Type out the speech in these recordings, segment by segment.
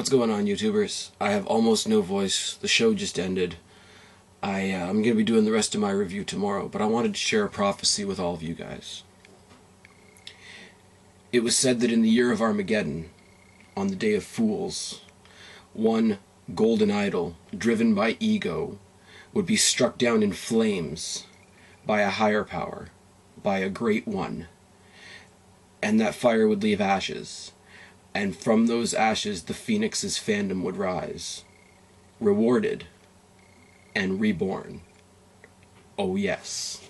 What's going on, YouTubers? I have almost no voice. The show just ended. I'm going to be doing the rest of my review tomorrow, but I wanted to share a prophecy with all of you guys. It was said that in the year of Armageddon, on the Day of Fools, one golden idol, driven by ego, would be struck down in flames by a higher power, by a great one, and that fire would leave ashes. And from those ashes the Phoenix's fandom would rise, rewarded and reborn. Oh yes.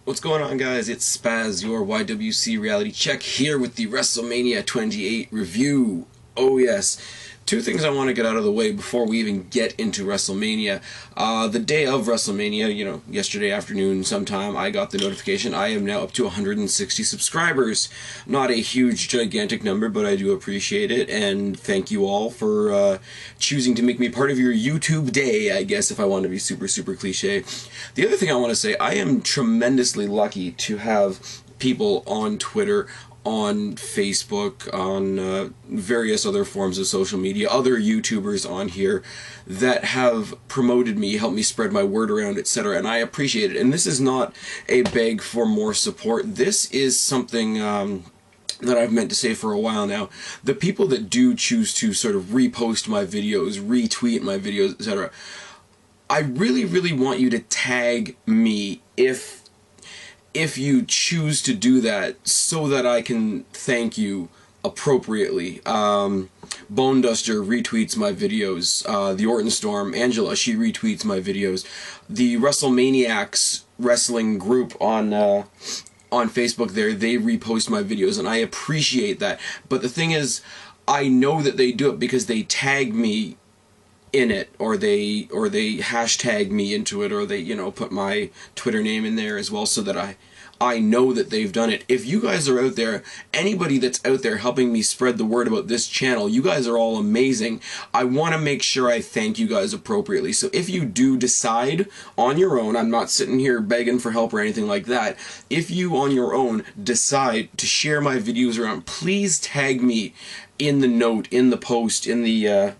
What's going on, guys? It's Spaz, your YWC reality check, here with the WrestleMania 28 review. Oh yes. Two things I want to get out of the way before we even get into WrestleMania. The day of WrestleMania, yesterday afternoon sometime, I got the notification I am now up to 160 subscribers. Not a huge, gigantic number, but I do appreciate it, and thank you all for choosing to make me part of your YouTube day, I guess, if I want to be super, super cliche. The other thing I want to say, I am tremendously lucky to have people on Twitter, on Facebook, on various other forms of social media, other YouTubers on here that have promoted me, helped me spread my word around, etc., and I appreciate it. And this is not a beg for more support. This is something that I've meant to say for a while now. The people that do choose to sort of repost my videos, retweet my videos, etc., I really, really want you to tag me if you choose to do that, so that I can thank you appropriately. Bone Duster retweets my videos. The Orton Storm, Angela, she retweets my videos. The WrestleManiacs wrestling group on Facebook there, they repost my videos, and I appreciate that. But the thing is, I know that they do it because they tag me in it, or they hashtag me into it, or they put my Twitter name in there as well, so that I know that they've done it. If you guys are out there, anybody that's out there helping me spread the word about this channel, you guys are all amazing. I want to make sure I thank you guys appropriately. So if you do decide on your own, I'm not sitting here begging for help or anything like that, if you on your own decide to share my videos around, please tag me in the note, in the post, in the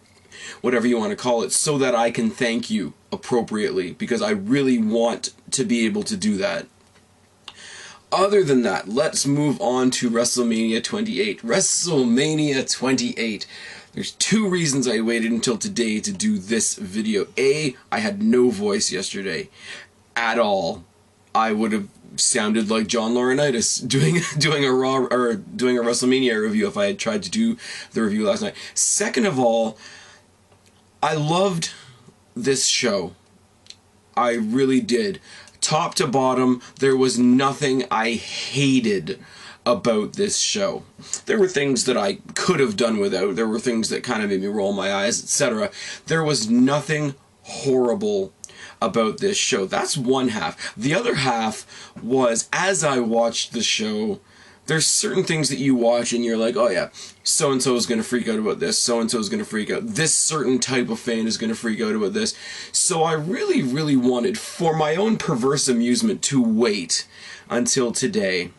whatever you want to call it, so that I can thank you appropriately, because I really want to be able to do that. Other than that, let's move on to WrestleMania 28. WrestleMania 28. There's two reasons I waited until today to do this video. A, I had no voice yesterday at all. I would have sounded like John Laurinaitis doing a Raw or doing a WrestleMania review if I had tried to do the review last night. Second of all, I loved this show. I really did. Top to bottom, there was nothing I hated about this show. There were things that I could have done without. There were things that kind of made me roll my eyes, etc. There was nothing horrible about this show. That's one half. The other half was, as I watched the show, there's certain things that you watch and you're like, oh yeah, so-and-so is going to freak out about this, so-and-so is going to freak out, this certain type of fan is going to freak out about this. So I really, really wanted, for my own perverse amusement, to wait until today.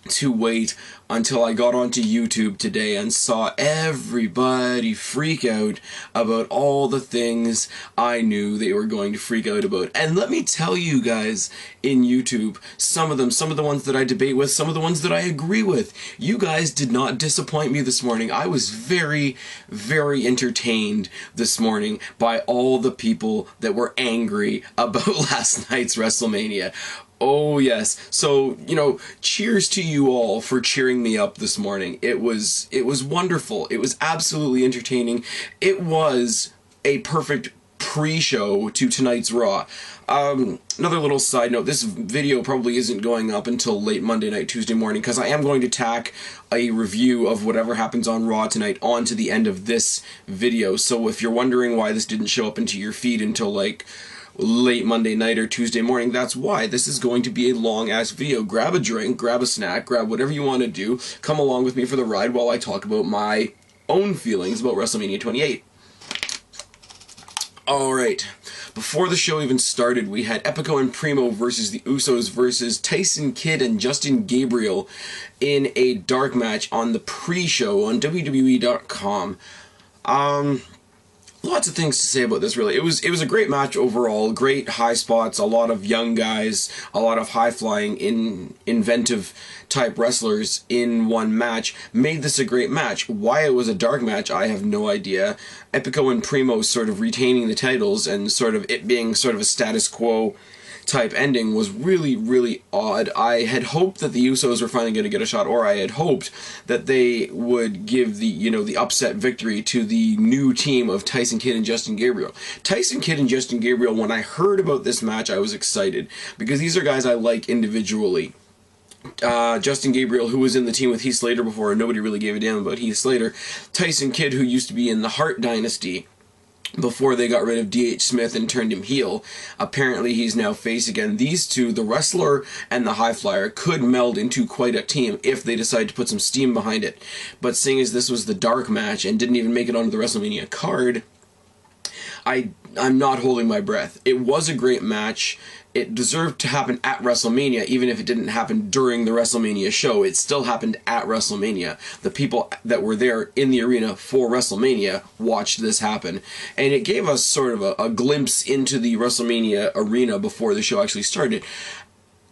To wait until I got onto YouTube today and saw everybody freak out about all the things I knew they were going to freak out about. And let me tell you guys, in YouTube, some of the ones that I debate with, some of the ones that I agree with, you guys did not disappoint me this morning. I was very, very entertained this morning by all the people that were angry about last night's WrestleMania. Oh yes. So, cheers to you all for cheering me up this morning. It was wonderful. It was absolutely entertaining. It was a perfect pre-show to tonight's Raw. Another little side note, this video probably isn't going up until late Monday night, Tuesday morning, because I am going to tack a review of whatever happens on Raw tonight onto the end of this video. So if you're wondering why this didn't show up into your feed until late Monday night or Tuesday morning, that's why. This is going to be a long-ass video. Grab a drink, grab a snack, grab whatever you want to do. Come along with me for the ride while I talk about my own feelings about WrestleMania 28. Alright, Before the show even started, we had Epico and Primo versus the Usos versus Tyson Kidd and Justin Gabriel in a dark match on the pre-show on WWE.com. Lots of things to say about this, really. It was a great match overall. Great high spots, a lot of young guys, a lot of high-flying, inventive type wrestlers in one match. Made this a great match. Why it was a dark match, I have no idea. Epico and Primo sort of retaining the titles and sort of it being sort of a status quo type ending was really, really odd. I had hoped that the Usos were finally going to get a shot, or I had hoped that they would give the, the upset victory to the new team of Tyson Kidd and Justin Gabriel. Tyson Kidd and Justin Gabriel, when I heard about this match, I was excited, because these are guys I like individually. Justin Gabriel, who was in the team with Heath Slater before, and nobody really gave a damn about Heath Slater. Tyson Kidd, who used to be in the Hart Dynasty, before they got rid of D.H. Smith and turned him heel. Apparently he's now face again. These two, the wrestler and the high flyer, could meld into quite a team if they decide to put some steam behind it. But seeing as this was the dark match and didn't even make it onto the WrestleMania card, I'm not holding my breath. It was a great match. It deserved to happen at WrestleMania, even if it didn't happen during the WrestleMania show. It still happened at WrestleMania. The people that were there in the arena for WrestleMania watched this happen. And it gave us sort of a glimpse into the WrestleMania arena before the show actually started.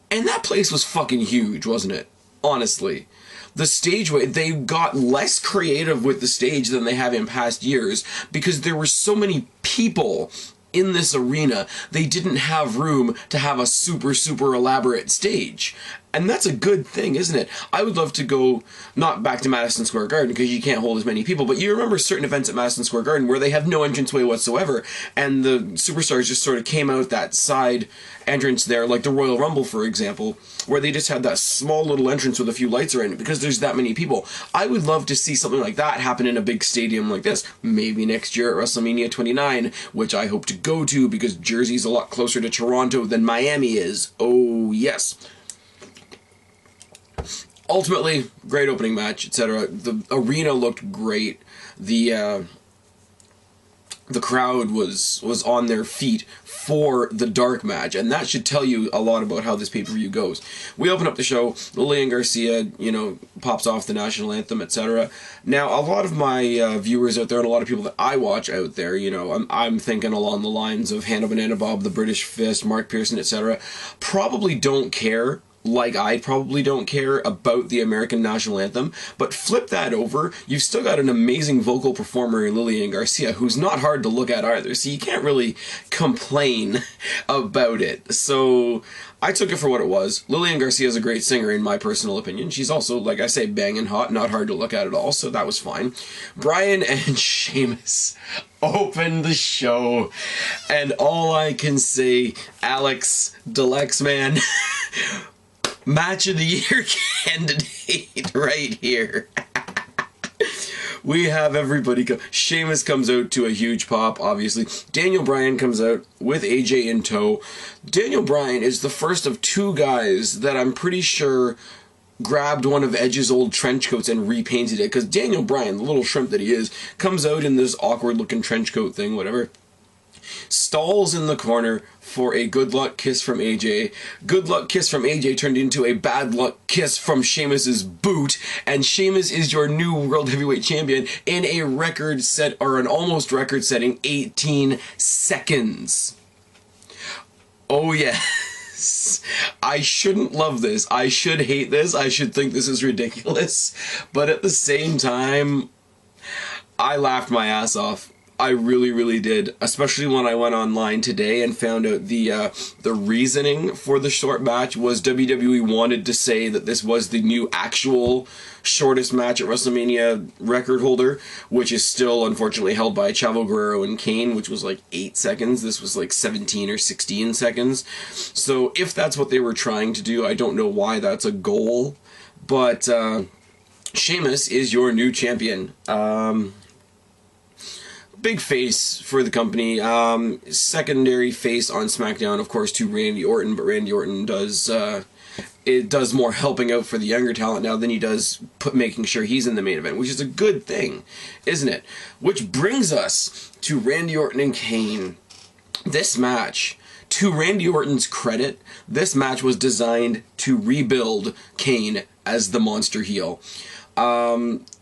And that place was fucking huge, wasn't it? Honestly. The stage, they got less creative with the stage than they have in past years, because there were so many people in this arena, they didn't have room to have a super, super elaborate stage. And that's a good thing, isn't it? I would love to go, not back to Madison Square Garden, because you can't hold as many people, but you remember certain events at Madison Square Garden where they have no entranceway whatsoever, and the superstars just sort of came out that side entrance there, like the Royal Rumble, for example, where they just had that small little entrance with a few lights around it, because there's that many people. I would love to see something like that happen in a big stadium like this. Maybe next year at WrestleMania 29, which I hope to go to, because Jersey's a lot closer to Toronto than Miami is. Oh, yes. Ultimately, great opening match, etc. The arena looked great. The crowd was on their feet for the dark match, and that should tell you a lot about how this pay-per-view goes. We open up the show, Lillian Garcia, pops off the national anthem, etc. Now, a lot of my viewers out there, and a lot of people that I watch out there, I'm thinking along the lines of Hannah Banana Bob, The British Fist, Mark Pearson, etc., probably don't care, like I probably don't care, about the American national anthem, but flip that over, you've still got an amazing vocal performer in Lillian Garcia, who's not hard to look at either, so you can't really complain about it. So I took it for what it was. Lillian Garcia is a great singer, in my personal opinion. She's also, like I say, banging hot, not hard to look at all, so that was fine. Bryan and Sheamus opened the show, and all I can say, Alex Deluxe, man, Match of the Year candidate right here. We have everybody come. Sheamus comes out to a huge pop, obviously. Daniel Bryan comes out with AJ in tow. Daniel Bryan is the first of two guys that I'm pretty sure grabbed one of Edge's old trench coats and repainted it, because Daniel Bryan, the little shrimp that he is, comes out in this awkward looking trench coat thing, whatever. Stalls in the corner for a good luck kiss from AJ. Good luck kiss from AJ turned into a bad luck kiss from Sheamus's boot, and Sheamus is your new World Heavyweight Champion in a record set, or an almost record setting 18 seconds. Oh yes. I shouldn't love this. I should hate this. I should think this is ridiculous. But at the same time, I laughed my ass off. I really, really did, especially when I went online today and found out the reasoning for the short match was WWE wanted to say that this was the new actual shortest match at WrestleMania record holder, which is still unfortunately held by Chavo Guerrero and Kane, which was like 8 seconds. This was like 17 or 16 seconds. So if that's what they were trying to do, I don't know why that's a goal, but Sheamus is your new champion. Big face for the company. Secondary face on SmackDown, of course, to Randy Orton, but Randy Orton does more helping out for the younger talent now than he does making sure he's in the main event, which is a good thing, isn't it? Which brings us to Randy Orton and Kane. this match, to Randy Orton's credit, this match was designed to rebuild Kane as the monster heel.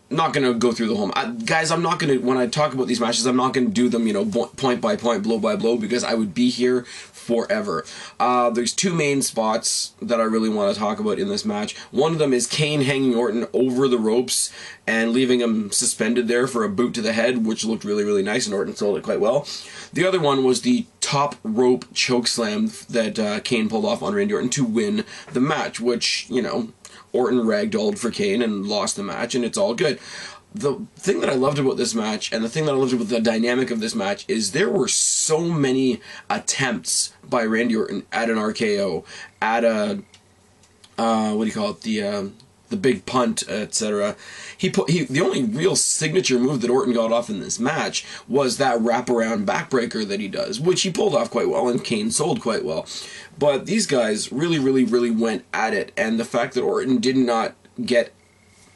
Not going to go through the whole... guys, I'm not going to... When I talk about these matches, I'm not going to do them, you know, point by point, blow by blow, because I would be here forever. There's two main spots that I really want to talk about in this match. One of them is Kane hanging Orton over the ropes and leaving him suspended there for a boot to the head, which looked really, really nice, and Orton sold it quite well. The other one was the top rope chokeslam that Kane pulled off on Randy Orton to win the match, which, you know... Orton ragdolled for Kane and lost the match, and it's all good. The thing that I loved about this match, and the thing that I loved about the dynamic of this match, is there were so many attempts by Randy Orton at an RKO, at a, what do you call it, the big punt, etc. The only real signature move that Orton got off in this match was that wraparound backbreaker that he does, which he pulled off quite well, and Kane sold quite well. But these guys really, really, really went at it, and the fact that Orton did not get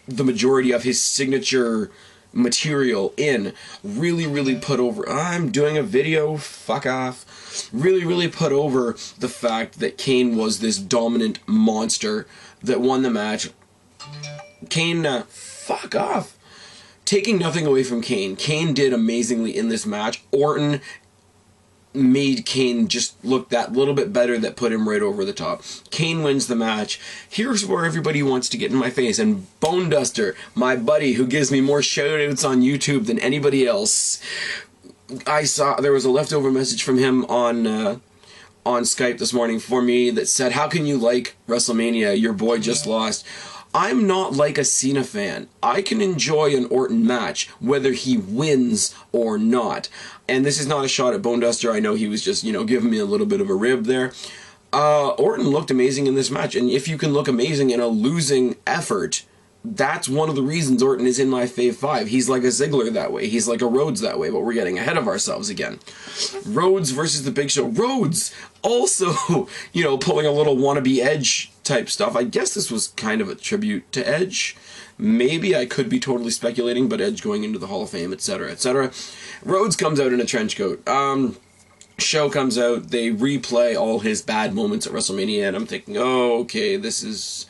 the majority of his signature material in really, really put over... I'm doing a video, fuck off. Really, really put over the fact that Kane was this dominant monster that won the match. Kane, fuck off. Taking nothing away from Kane, Kane did amazingly in this match. Orton made Kane just look that little bit better, that put him right over the top. Kane wins the match. Here's where everybody wants to get in my face, and Bone Duster, my buddy who gives me more shoutouts on YouTube than anybody else, I saw there was a leftover message from him on Skype this morning for me that said, "How can you like WrestleMania? Your boy just lost." I'm not like a Cena fan. I can enjoy an Orton match, whether he wins or not. And this is not a shot at Bone Duster. I know he was just, you know, giving me a little bit of a rib there. Orton looked amazing in this match, and if you can look amazing in a losing effort, that's one of the reasons Orton is in my Fave 5. He's like a Ziggler that way. He's like a Rhodes that way, but we're getting ahead of ourselves again. Rhodes versus the Big Show. Rhodes also, you know, pulling a little wannabe Edge type stuff. I guess this was kind of a tribute to Edge. Maybe, I could be totally speculating, but Edge going into the Hall of Fame, etc., etc. Rhodes comes out in a trench coat. Show comes out, they replay all his bad moments at WrestleMania, and I'm thinking, oh, okay, this is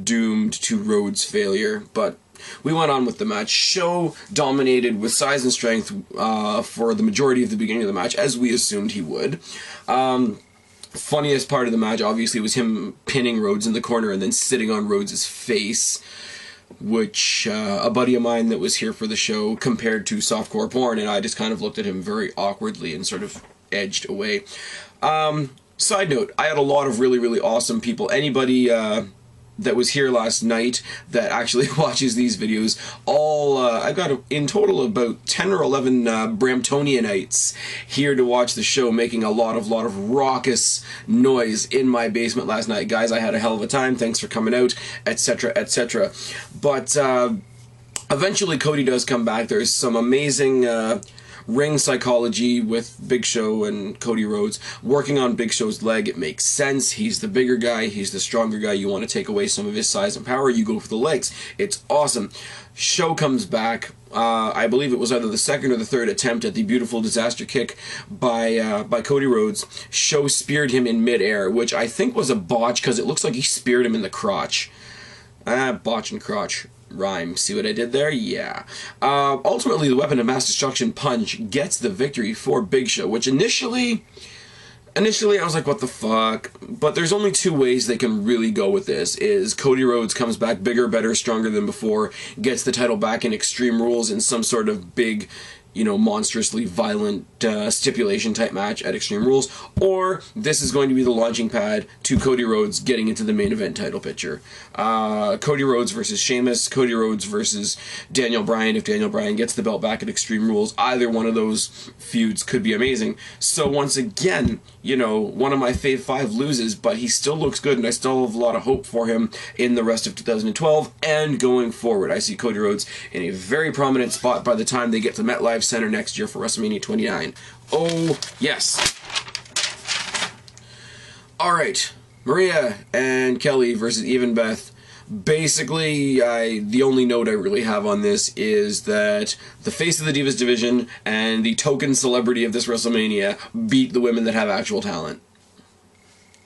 doomed to Rhodes' failure, but we went on with the match. Show dominated with size and strength for the majority of the beginning of the match, as we assumed he would. Funniest part of the match, obviously, was him pinning Rhodes in the corner and then sitting on Rhodes' face, which a buddy of mine that was here for the show compared to softcore porn, and I just kind of looked at him very awkwardly and sort of edged away. Side note, I had a lot of really, really awesome people. Anybody that was here last night that actually watches these videos, I've got in total about 10 or 11 Bramptonianites here to watch the show, making a lot of raucous noise in my basement last night. Guys, I had a hell of a time. Thanks for coming out, etc., etc. But eventually Cody does come back. There's some amazing ring psychology with Big Show and Cody Rhodes working on Big Show's leg. It makes sense. He's the bigger guy. He's the stronger guy. You want to take away some of his size and power, you go for the legs. It's awesome. Show comes back. I believe it was either the second or the third attempt at the beautiful disaster kick by Cody Rhodes. Show speared him in midair, which I think was a botch because it looks like he speared him in the crotch. Botch and crotch rhyme. See what I did there? Yeah. Ultimately, the Weapon of Mass Destruction punch gets the victory for Big Show, which initially I was like, what the fuck? But there's only two ways they can really go with this, is Cody Rhodes comes back bigger, better, stronger than before, gets the title back in Extreme Rules in some sort of big, you know, monstrously violent stipulation type match at Extreme Rules, or this is going to be the launching pad to Cody Rhodes getting into the main event title picture. Cody Rhodes versus Sheamus, Cody Rhodes versus Daniel Bryan. If Daniel Bryan gets the belt back at Extreme Rules, either one of those feuds could be amazing. So once again, you know, one of my Fave 5 loses, but he still looks good, and I still have a lot of hope for him in the rest of 2012 and going forward. I see Cody Rhodes in a very prominent spot by the time they get to MetLife Center next year for WrestleMania 29. Oh, yes. Alright, Maria and Kelly versus Eve and Beth. Basically, the only note I really have on this is that the face of the Divas division and the token celebrity of this WrestleMania beat the women that have actual talent.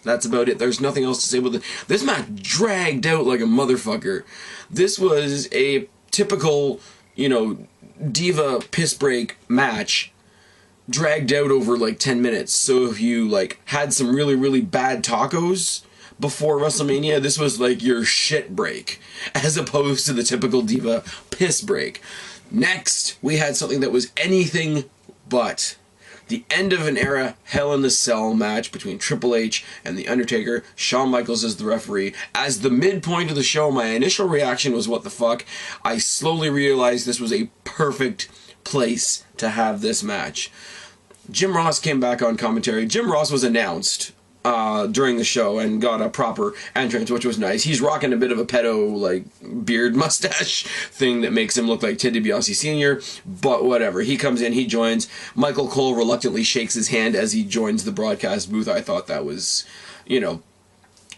That's about it. There's nothing else to say about this. This match dragged out like a motherfucker. This was a typical, you know, diva piss break match dragged out over like 10 minutes. So if you like had some really, really bad tacos before WrestleMania, this was like your shit break, as opposed to the typical diva piss break. Next, we had something that was anything but. The end of an era Hell in the Cell match between Triple H and The Undertaker. Shawn Michaels is the referee. As the midpoint of the show, my initial reaction was, what the fuck? I slowly realized this was a perfect place to have this match. Jim Ross came back on commentary. Jim Ross was announced during the show and got a proper entrance, which was nice. He's rocking a bit of a pedo, like, beard mustache thing that makes him look like Ted DiBiase Sr., but whatever. He comes in, he joins. Michael Cole reluctantly shakes his hand as he joins the broadcast booth. I thought that was, you know,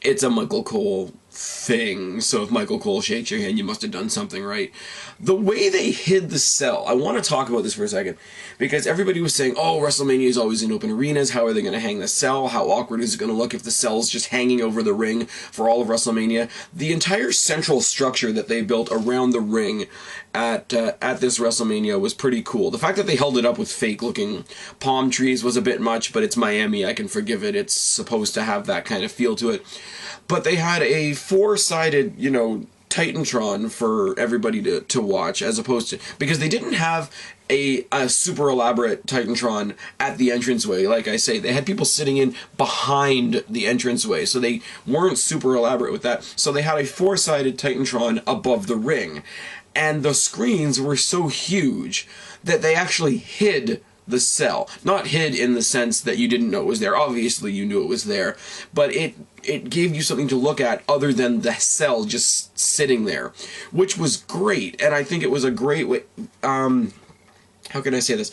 it's a Michael Cole thing, so if Michael Cole shakes your hand, you must have done something right. The way they hid the cell, I want to talk about this for a second, because everybody was saying, oh, WrestleMania is always in open arenas, how are they going to hang the cell, how awkward is it going to look if the cell's just hanging over the ring for all of WrestleMania. The entire central structure that they built around the ring at this WrestleMania was pretty cool. The fact that they held it up with fake-looking palm trees was a bit much, but it's Miami, I can forgive it, it's supposed to have that kind of feel to it. But they had a four-sided, you know, Titantron for everybody to watch, as opposed to, because they didn't have a super elaborate Titantron at the entranceway. Like I say, they had people sitting in behind the entranceway, so they weren't super elaborate with that. So they had a four-sided Titantron above the ring, and the screens were so huge that they actually hid the cell. Not hid in the sense that you didn't know it was there. Obviously you knew it was there, but it gave you something to look at other than the cell just sitting there, which was great. And I think it was a great way, how can I say this?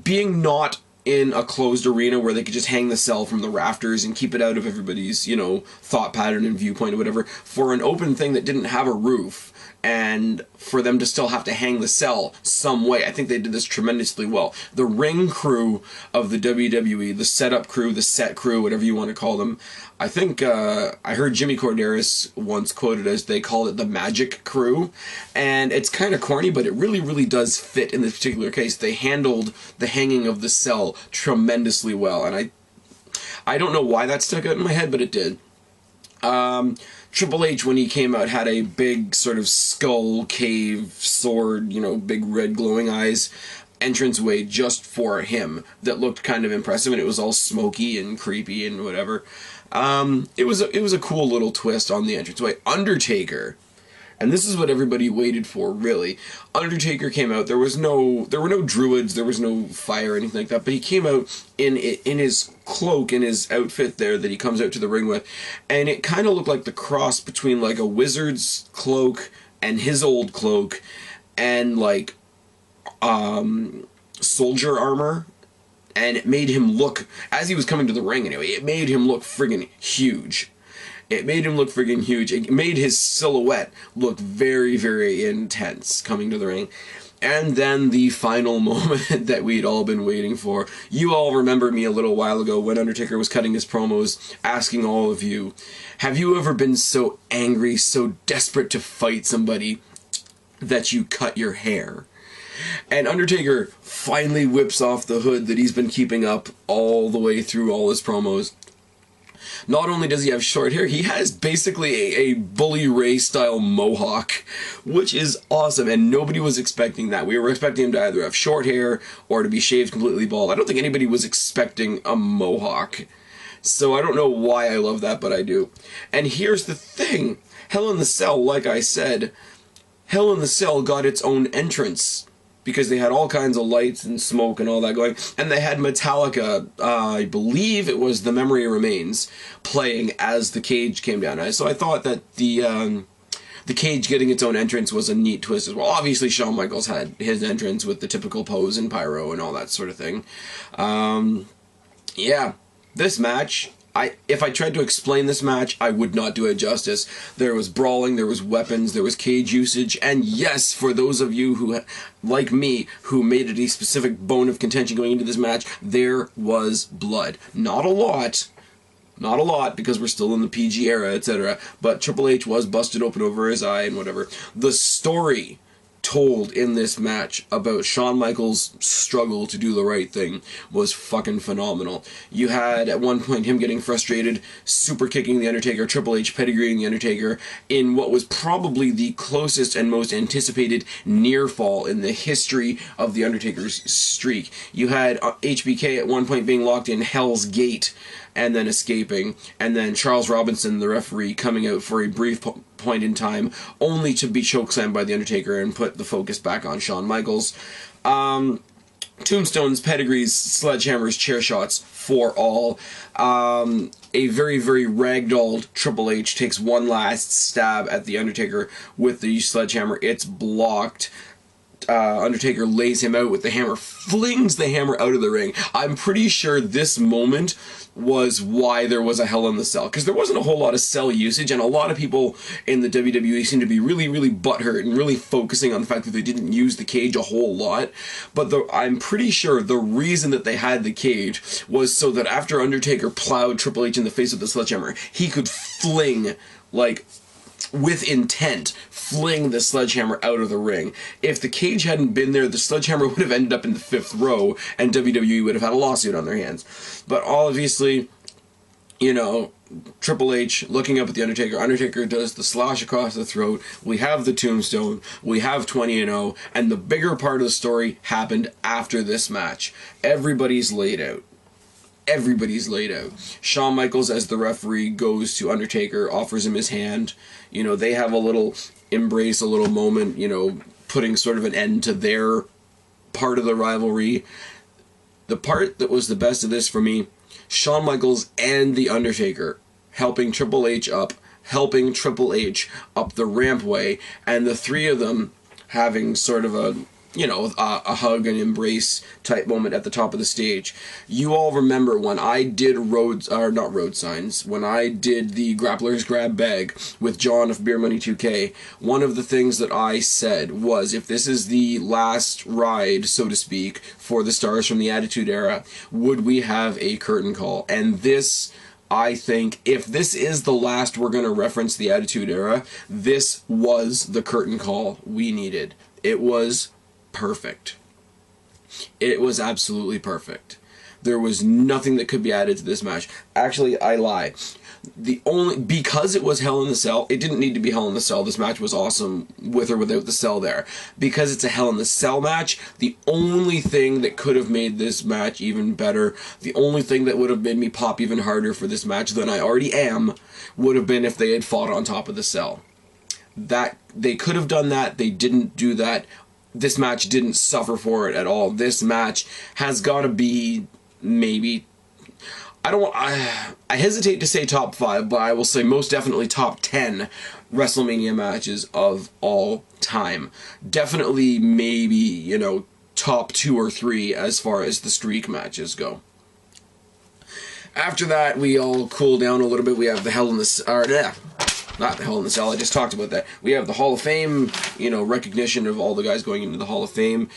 Being not in a closed arena where they could just hang the cell from the rafters and keep it out of everybody's, you know, thought pattern and viewpoint or whatever, for an open thing that didn't have a roof, and for them to still have to hang the cell some way. I think they did this tremendously well. The ring crew of the WWE, the setup crew, the set crew, whatever you want to call them, I think I heard Jimmy Corderas once quoted as they called it the magic crew, and it's kind of corny, but it really, really does fit in this particular case. They handled the hanging of the cell tremendously well, and I don't know why that stuck out in my head, but it did. Triple H, when he came out, had a big sort of skull cave sword, you know, big red glowing eyes entranceway just for him that looked kind of impressive, and it was all smoky and creepy and whatever. It was a cool little twist on the entranceway. Undertaker, and this is what everybody waited for, really. Undertaker came out. There were no druids, there was no fire or anything like that, but he came out in his cloak, in his outfit there that he comes out to the ring with, and it kind of looked like the cross between like a wizard's cloak and his old cloak, and like soldier armor. And it made him look, as he was coming to the ring anyway, it made him look friggin' huge. It made him look friggin' huge. It made his silhouette look very, very intense coming to the ring. And then the final moment that we'd all been waiting for. You all remember me a little while ago when Undertaker was cutting his promos, asking all of you, have you ever been so angry, so desperate to fight somebody that you cut your hair? And Undertaker finally whips off the hood that he's been keeping up all the way through all his promos. Not only does he have short hair, he has basically a Bully Ray style mohawk, which is awesome, and nobody was expecting that. We were expecting him to either have short hair or to be shaved completely bald. I don't think anybody was expecting a mohawk. So I don't know why I love that, but I do. And here's the thing. Hell in the Cell, like I said, Hell in the Cell got its own entrance, because they had all kinds of lights and smoke and all that going, and they had Metallica, I believe it was The Memory Remains, playing as the cage came down. So I thought that the cage getting its own entrance was a neat twist as well. Obviously, Shawn Michaels had his entrance with the typical pose and pyro and all that sort of thing. Yeah, this match, if I tried to explain this match, I would not do it justice. There was brawling, there was weapons, there was cage usage, and yes, for those of you who, like me, who made it a specific bone of contention going into this match, there was blood. Not a lot. Not a lot, because we're still in the PG era, etc. But Triple H was busted open over his eye and whatever. The story told in this match about Shawn Michaels' struggle to do the right thing was fucking phenomenal. You had, at one point, him getting frustrated, super kicking The Undertaker, Triple H pedigreeing The Undertaker, in what was probably the closest and most anticipated near fall in the history of The Undertaker's streak. You had HBK at one point being locked in Hell's Gate, and then escaping, and then Charles Robinson, the referee, coming out for a brief point in time, only to be chokeslammed by The Undertaker and put the focus back on Shawn Michaels. Tombstones, pedigrees, sledgehammers, chair shots for all. A very, very ragdolled Triple H takes one last stab at The Undertaker with the sledgehammer. It's blocked. Undertaker lays him out with the hammer, flings the hammer out of the ring. I'm pretty sure this moment was why there was a Hell in the Cell, because there wasn't a whole lot of cell usage, and a lot of people in the WWE seem to be really, really butthurt and really focusing on the fact that they didn't use the cage a whole lot. But I'm pretty sure the reason that they had the cage was so that after Undertaker plowed Triple H in the face with the sledgehammer, he could fling, like, with intent, fling the sledgehammer out of the ring. If the cage hadn't been there, the sledgehammer would have ended up in the 5th row, and WWE would have had a lawsuit on their hands. But obviously, you know, Triple H looking up at the Undertaker. Undertaker does the slash across the throat. We have the tombstone. We have 20-0, and the bigger part of the story happened after this match. Everybody's laid out. Everybody's laid out. Shawn Michaels, as the referee, goes to Undertaker, offers him his hand. You know, they have a little embrace, a little moment, you know, putting sort of an end to their part of the rivalry. The part that was the best of this for me, Shawn Michaels and The Undertaker helping Triple H up the rampway, and the three of them having sort of a, you know, a hug and embrace type moment at the top of the stage. You all remember when I did not road signs, when I did the Grappler's Grab Bag with John of Beer Money 2K, one of the things that I said was, if this is the last ride, so to speak, for the stars from the Attitude Era, would we have a curtain call? And this, I think, if this is the last we're going to reference the Attitude Era, this was the curtain call we needed. It was perfect. It was absolutely perfect. There was nothing that could be added to this match. Actually, I lie. Because it was Hell in the Cell, it didn't need to be Hell in the Cell. This match was awesome with or without the cell there. Because it's a Hell in the Cell match, the only thing that could have made this match even better, the only thing that would have made me pop even harder for this match than I already am, would have been if they had fought on top of the cell. That they could have done that. They didn't do that. This match didn't suffer for it at all. This match has got to be maybe, I hesitate to say top 5, but I will say most definitely top 10 WrestleMania matches of all time. Definitely maybe, you know, top 2 or 3 as far as the streak matches go. After that, we all cool down a little bit. We have the Hell in the not the Hell in the Cell, I just talked about that. We have the Hall of Fame, you know, recognition of all the guys going into the Hall of Fame.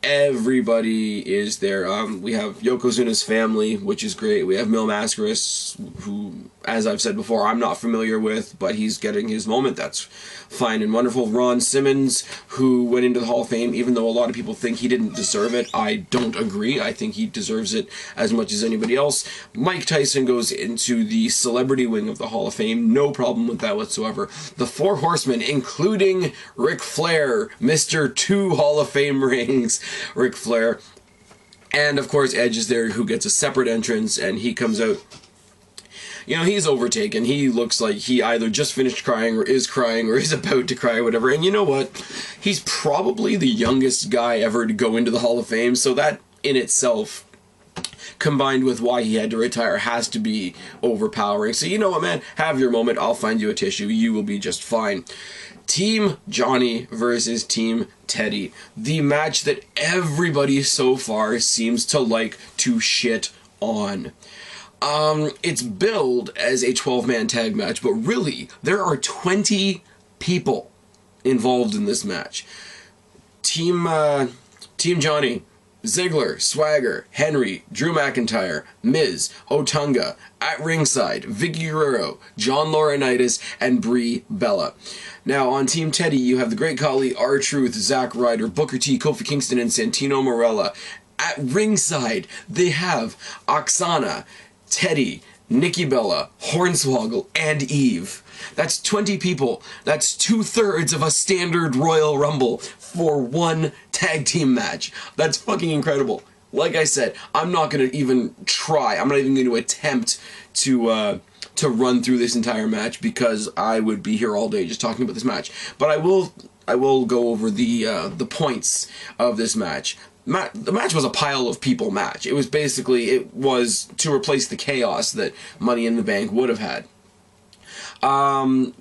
Everybody is there. We have Yokozuna's family, which is great. We have Mil Mascaras, who, as I've said before, I'm not familiar with, but he's getting his moment. That's fine and wonderful. Ron Simmons, who went into the Hall of Fame, even though a lot of people think he didn't deserve it. I don't agree. I think he deserves it as much as anybody else. Mike Tyson goes into the celebrity wing of the Hall of Fame. No problem with that whatsoever. The Four Horsemen, including Ric Flair, Mr. 2 Hall of Fame rings, Ric Flair. And, of course, Edge is there, who gets a separate entrance, and he comes out. You know, he's overtaken. He looks like he either just finished crying or is about to cry or whatever. And you know what? He's probably the youngest guy ever to go into the Hall of Fame, so that in itself, combined with why he had to retire, has to be overpowering. So you know what, man? Have your moment. I'll find you a tissue. You will be just fine. Team Johnny versus Team Teddy. The match that everybody so far seems to like to shit on. It's billed as a 12-man tag match, but really, there are 20 people involved in this match. Team Johnny, Ziggler, Swagger, Henry, Drew McIntyre, Miz, Otunga, at ringside, Vicky Guerrero, John Laurinaitis, and Brie Bella. Now, on Team Teddy, you have the Great Khali, R-Truth, ZACK Ryder, Booker T, Kofi Kingston, and Santino Marella. At ringside, they have Oksana, Teddy, Nikki Bella, Hornswoggle, and Eve. That's 20 people. That's 2/3 of a standard Royal Rumble for one tag team match. That's fucking incredible. Like I said, I'm not going to even try. I'm not even going to attempt to run through this entire match because I would be here all day just talking about this match. But I will go over the points of this match. The match was a pile of people match. It was basically, it was to replace the chaos that Money in the Bank would have had.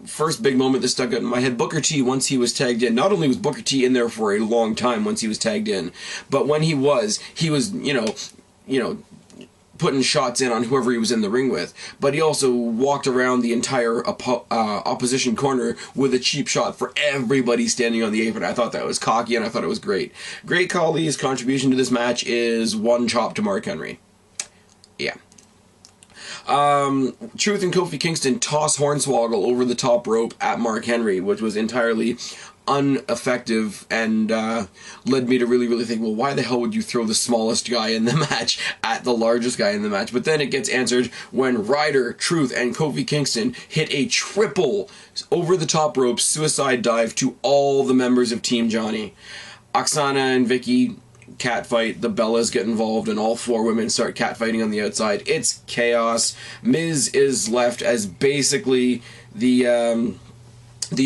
First big moment that stuck out in my head, Booker T, once he was tagged in, not only was Booker T in there for a long time once he was tagged in, but when he was, you know, putting shots in on whoever he was in the ring with, but he also walked around the entire opposition corner with a cheap shot for everybody standing on the apron. I thought that was cocky and I thought it was great. Great Khali's contribution to this match is one chop to Mark Henry. Yeah. Truth and Kofi Kingston toss Hornswoggle over the top rope at Mark Henry, which was entirely ineffective and led me to really think, well, why the hell would you throw the smallest guy in the match at the largest guy in the match? But then it gets answered when Ryder, Truth, and Kofi Kingston hit a triple over the top rope suicide dive to all the members of Team Johnny. Oksana and Vicky catfight, the Bellas get involved, and all four women start catfighting on the outside. It's chaos. Miz is left as basically the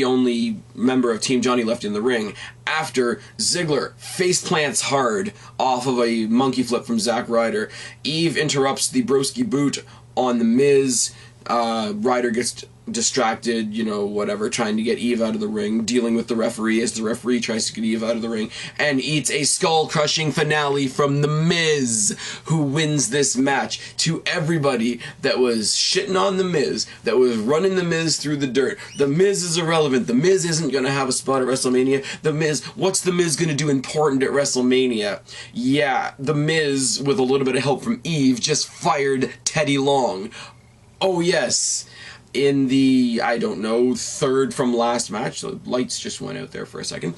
only member of Team Johnny left in the ring after Ziggler face plants hard off of a monkey flip from ZACK Ryder. Eve interrupts the broski boot on the Miz. Ryder gets distracted, you know, whatever, trying to get Eve out of the ring, dealing with the referee as the referee tries to get Eve out of the ring, and eats a skull-crushing finale from The Miz, who wins this match. To everybody that was shitting on The Miz, that was running The Miz through the dirt, The Miz is irrelevant, The Miz isn't going to have a spot at WrestleMania, The Miz, what's The Miz going to do important at WrestleMania? Yeah, The Miz, with a little bit of help from Eve, just fired Teddy Long. Oh yes, in the, I don't know, third from last match, the lights just went out there for a second.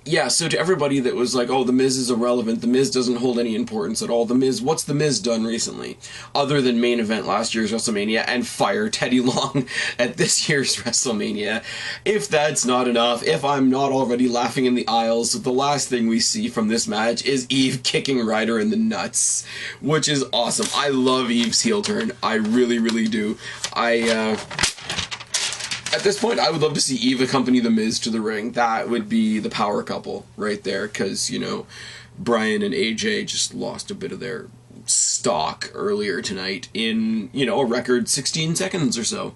Yeah, so to everybody that was like, oh, The Miz is irrelevant, The Miz doesn't hold any importance at all, The Miz, what's The Miz done recently? Other than main event last year's WrestleMania and fire Teddy Long at this year's WrestleMania. If that's not enough, if I'm not already laughing in the aisles, the last thing we see from this match is Eve kicking Ryder in the nuts, which is awesome. I love Eve's heel turn. I really do. At this point, I would love to see Eve accompany The Miz to the ring. That would be the power couple right there, because, you know, Bryan and AJ just lost a bit of their stock earlier tonight in, you know, a record 16 seconds or so.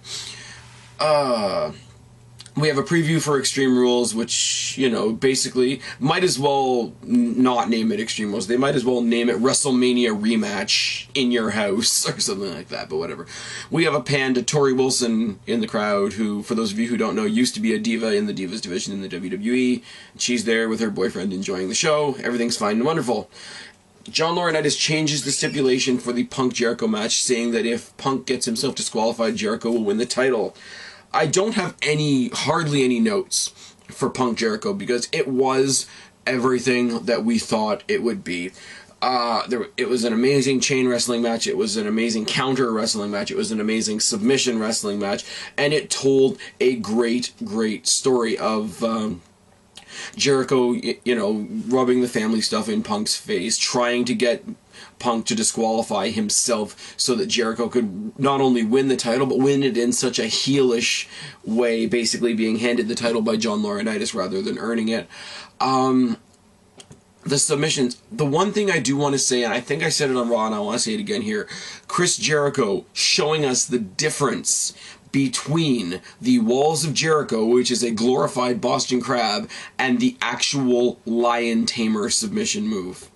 We have a preview for Extreme Rules, which, you know, basically might as well not name it Extreme Rules. They might as well name it WrestleMania Rematch in Your House or something like that, but whatever. We have a pan to Tori Wilson in the crowd, who, for those of you who don't know, used to be a diva in the Divas division in the WWE. She's there with her boyfriend enjoying the show. Everything's fine and wonderful. John Laurinaitis changes the stipulation for the Punk-Jericho match, saying that if Punk gets himself disqualified, Jericho will win the title. I don't have hardly any notes for Punk-Jericho because it was everything that we thought it would be. It was an amazing chain wrestling match, it was an amazing counter wrestling match, it was an amazing submission wrestling match, and it told a great story of Jericho, you know, rubbing the family stuff in Punk's face, trying to get Punk to disqualify himself so that Jericho could not only win the title, but win it in such a heelish way, basically being handed the title by John Laurinaitis rather than earning it. The submissions, the one thing I do want to say, and I think I said it on Raw and I want to say it again here, Chris Jericho showing us the difference between the Walls of Jericho, which is a glorified Boston Crab, and the actual Lion Tamer submission move.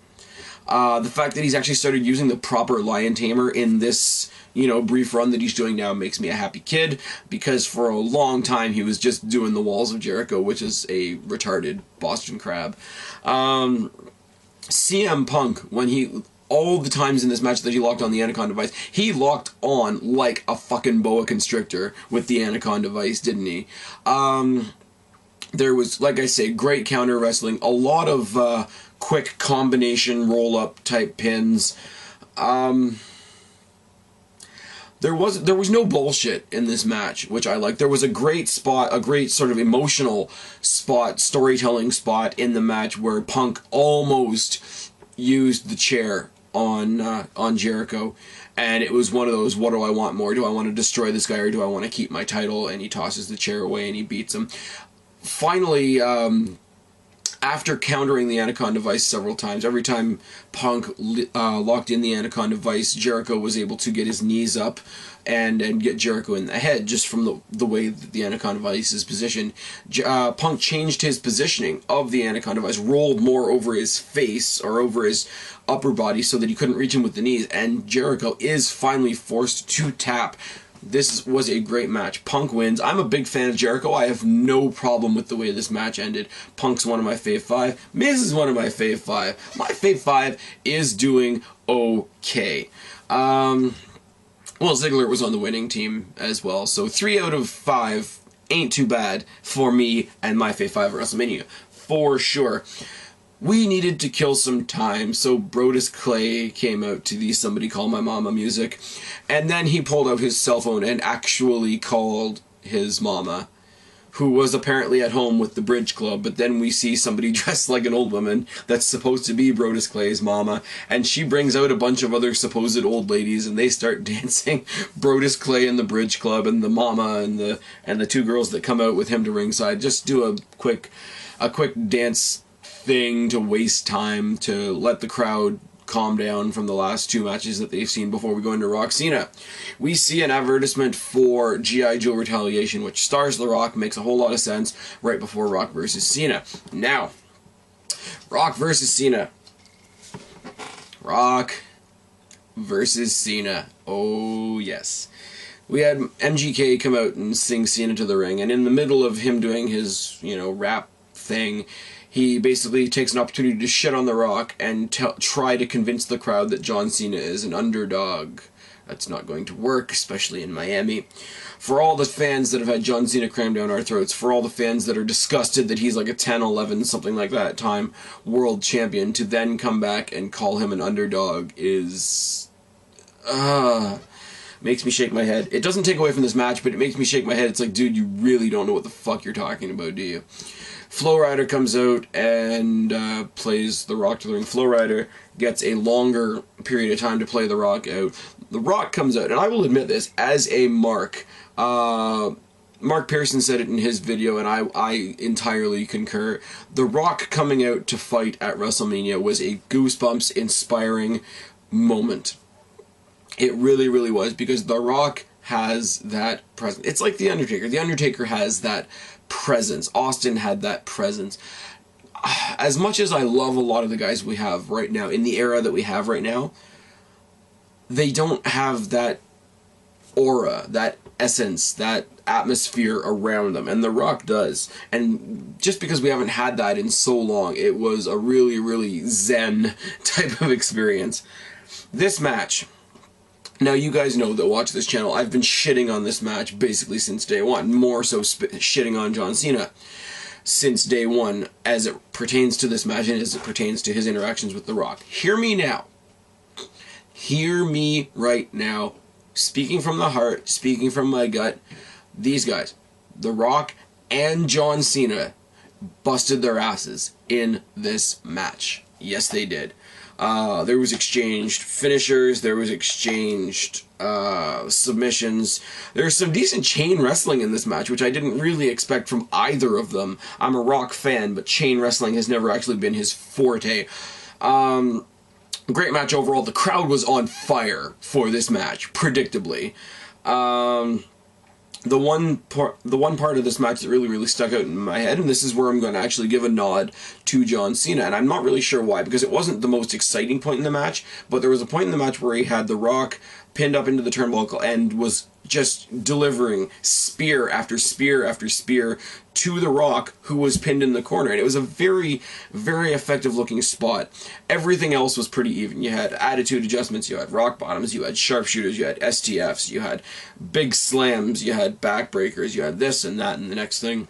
The fact that he's actually started using the proper lion tamer in this, you know, brief run that he's doing now makes me a happy kid, because for a long time he was just doing the walls of Jericho, which is a retarded Boston crab. CM Punk, when he... all the times in this match that he locked on the Anaconda Vice, he locked on like a fucking boa constrictor with the Anaconda Vice, didn't he? There was, like I say, great counter wrestling, a lot of quick combination roll-up type pins. There was no bullshit in this match, which I liked. There was a great spot, a great sort of emotional spot, storytelling spot in the match where Punk almost used the chair on Jericho, and it was one of those, what do I want more? Do I want to destroy this guy, or do I want to keep my title? And he tosses the chair away and he beats him. Finally, after countering the Anaconda Vice several times, every time Punk locked in the Anaconda Vice, Jericho was able to get his knees up and get Jericho in the head, just from the way that the Anaconda Vice is positioned. Punk changed his positioning of the Anaconda Vice, rolled more over his face, or over his upper body, so that he couldn't reach him with the knees, and Jericho is finally forced to tap. This was a great match. Punk wins. I'm a big fan of Jericho. I have no problem with the way this match ended. Punk's one of my fave 5. Miz is one of my fave 5. My fave 5 is doing okay. Well, Ziggler was on the winning team as well, so 3 out of 5 ain't too bad for me and my fave 5 at WrestleMania, for sure. We needed to kill some time, so Brodus Clay came out to the Somebody Call My Mama music, and then he pulled out his cell phone and actually called his mama, who was apparently at home with the Bridge Club. But then we see somebody dressed like an old woman that's supposed to be Brodus Clay's mama, and she brings out a bunch of other supposed old ladies, and they start dancing. Brodus Clay and the Bridge Club and the mama and the 2 girls that come out with him to ringside just do a quick dance thing to waste time, to let the crowd calm down from the last 2 matches that they've seen before we go into Rock Cena. We see an advertisement for G.I. Joe Retaliation, which stars The Rock, makes a whole lot of sense, right before Rock versus Cena. Now, Rock versus Cena. Rock versus Cena. Oh, yes. We had MGK come out and sing Cena to the ring, and in the middle of him doing his, you know, rap thing, he basically takes an opportunity to shit on The Rock and try to convince the crowd that John Cena is an underdog. That's not going to work, especially in Miami. For all the fans that have had John Cena crammed down our throats, for all the fans that are disgusted that he's like a 10, 11, something like that time world champion, to then come back and call him an underdog is... makes me shake my head. It doesn't take away from this match, but it makes me shake my head. It's like, dude, you really don't know what the fuck you're talking about, do you? Flow Rider comes out and plays The Rock to the ring. Flow Rider gets a longer period of time to play The Rock out. The Rock comes out, and I will admit this, as a mark. Mark Pearson said it in his video, and I entirely concur. The Rock coming out to fight at WrestleMania was a goosebumps inspiring moment. It really, really was, because The Rock has that presence. It's like The Undertaker. The Undertaker has that presence. Austin had that presence. As much as I love a lot of the guys we have right now, in the era that we have right now, they don't have that aura, that essence, that atmosphere around them, and The Rock does. And just because we haven't had that in so long, it was a really, really zen type of experience. This match... Now, you guys know that watch this channel, I've been shitting on this match basically since day one. More so shitting on John Cena since day one, as it pertains to this match and as it pertains to his interactions with The Rock. Hear me now. Hear me right now. Speaking from the heart, speaking from my gut, these guys, The Rock and John Cena, busted their asses in this match. Yes, they did. There was exchanged finishers, there was exchanged submissions. There's some decent chain wrestling in this match, which I didn't really expect from either of them. I'm a Rock fan, but chain wrestling has never actually been his forte. Great match overall. The crowd was on fire for this match, predictably. the one part of this match that really stuck out in my head, and this is where I'm going to actually give a nod to John Cena, and I'm not really sure why, because it wasn't the most exciting point in the match, but there was a point in the match where he had The Rock pinned up into the turnbuckle and was just delivering spear after spear after spear to The Rock, who was pinned in the corner, and it was a very effective looking spot. Everything else was pretty even. You had attitude adjustments, you had rock bottoms, you had sharpshooters, you had STFs, you had big slams, you had backbreakers, you had this and that and the next thing.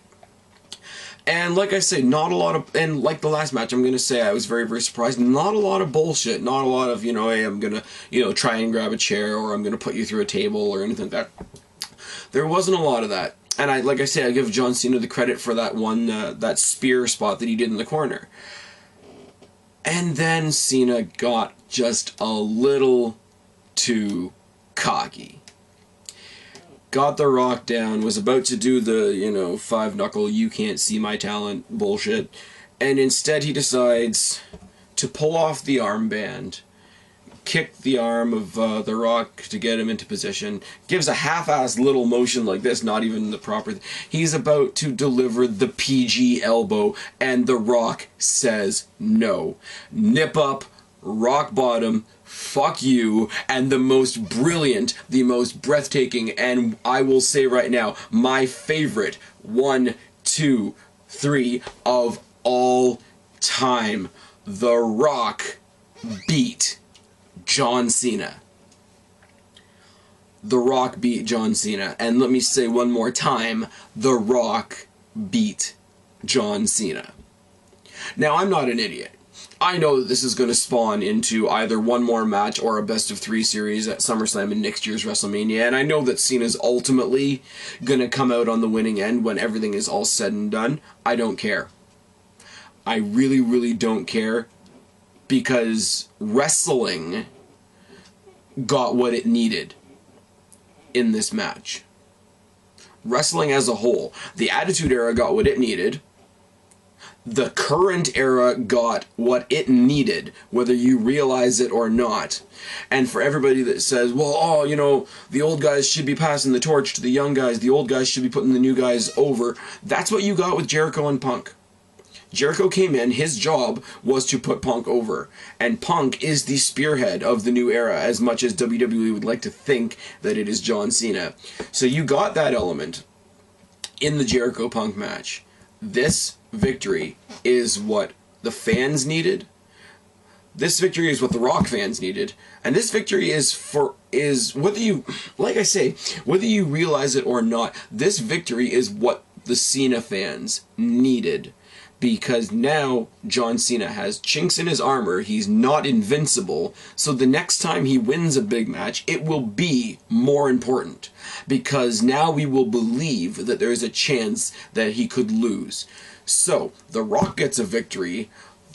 And like I say, not a lot of, and like the last match, I'm going to say I was very surprised. Not a lot of bullshit. Not a lot of, you know, hey, I'm going to, you know, try and grab a chair, or I'm going to put you through a table or anything like that. There wasn't a lot of that. And like I say, I give John Cena the credit for that one, that spear spot that he did in the corner. And then Cena got just a little too cocky. Got The Rock down, was about to do the, you know, five-knuckle, you can't see my talent bullshit, and instead he decides to pull off the armband, kick the arm of The Rock to get him into position, gives a half-assed little motion like this, not even the proper... He's about to deliver the PG elbow, and The Rock says no. Nip up, rock bottom, fuck you, and the most brilliant, the most breathtaking, and I will say right now, my favorite 1, 2, 3 of all time. The Rock beat John Cena. The Rock beat John Cena. And let me say one more time, The Rock beat John Cena. Now, I'm not an idiot. I know that this is going to spawn into either one more match or a best-of-3 series at SummerSlam and next year's WrestleMania, and I know that Cena's ultimately going to come out on the winning end when everything is all said and done. I don't care. I really don't care, because wrestling got what it needed in this match. Wrestling as a whole. The Attitude Era got what it needed. The current era got what it needed, whether you realize it or not. And for everybody that says, well, oh, you know, the old guys should be passing the torch to the young guys, the old guys should be putting the new guys over, that's what you got with Jericho and Punk. Jericho came in, his job was to put Punk over, and Punk is the spearhead of the new era, as much as WWE would like to think that it is John Cena. So you got that element in the Jericho-Punk match. This victory is what the fans needed. This victory is what the Rock fans needed. And this victory is whether you, like I say, whether you realize it or not, this victory is what the Cena fans needed. Because now John Cena has chinks in his armor, he's not invincible, so the next time he wins a big match, it will be more important. Because now we will believe that there is a chance that he could lose. So, The Rock gets a victory,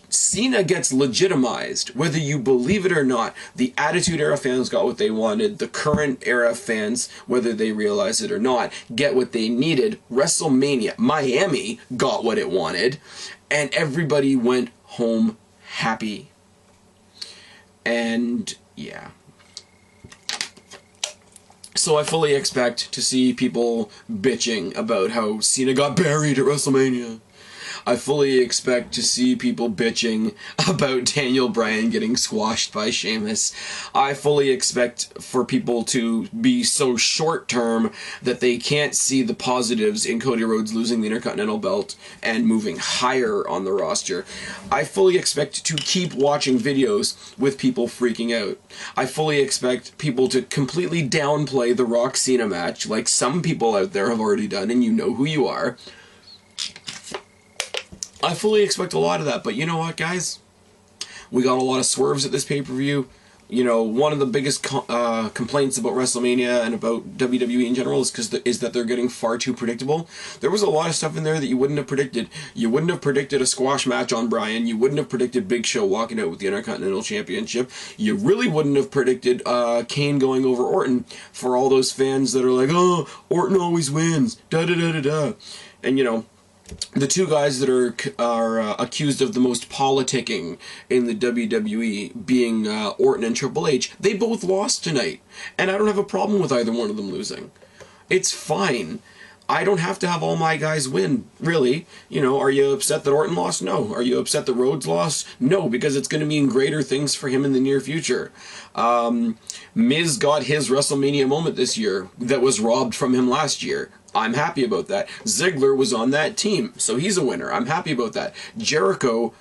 Cena gets legitimized, whether you believe it or not. The Attitude Era fans got what they wanted, the current era fans, whether they realize it or not, get what they needed. WrestleMania, Miami got what it wanted, and everybody went home happy. And, yeah. So I fully expect to see people bitching about how Cena got buried at WrestleMania. I fully expect to see people bitching about Daniel Bryan getting squashed by Sheamus. I fully expect for people to be so short-term that they can't see the positives in Cody Rhodes losing the Intercontinental belt and moving higher on the roster. I fully expect to keep watching videos with people freaking out. I fully expect people to completely downplay the Rock Cena match, like some people out there have already done, and you know who you are. I fully expect a lot of that, but you know what, guys? We got a lot of swerves at this pay-per-view. You know, one of the biggest complaints about WrestleMania and about WWE in general is that they're getting far too predictable. There was a lot of stuff in there that you wouldn't have predicted. You wouldn't have predicted a squash match on Bryan. You wouldn't have predicted Big Show walking out with the Intercontinental Championship. You really wouldn't have predicted Kane going over Orton, for all those fans that are like, oh, Orton always wins, da-da-da-da-da. And, you know, the two guys that are accused of the most politicking in the WWE, being Orton and Triple H, they both lost tonight. And I don't have a problem with either one of them losing. It's fine. I don't have to have all my guys win, really. You know, are you upset that Orton lost? No. Are you upset that Rhodes lost? No, because it's going to mean greater things for him in the near future. Miz got his WrestleMania moment this year that was robbed from him last year. I'm happy about that. Ziggler was on that team, so he's a winner. I'm happy about that. Jericho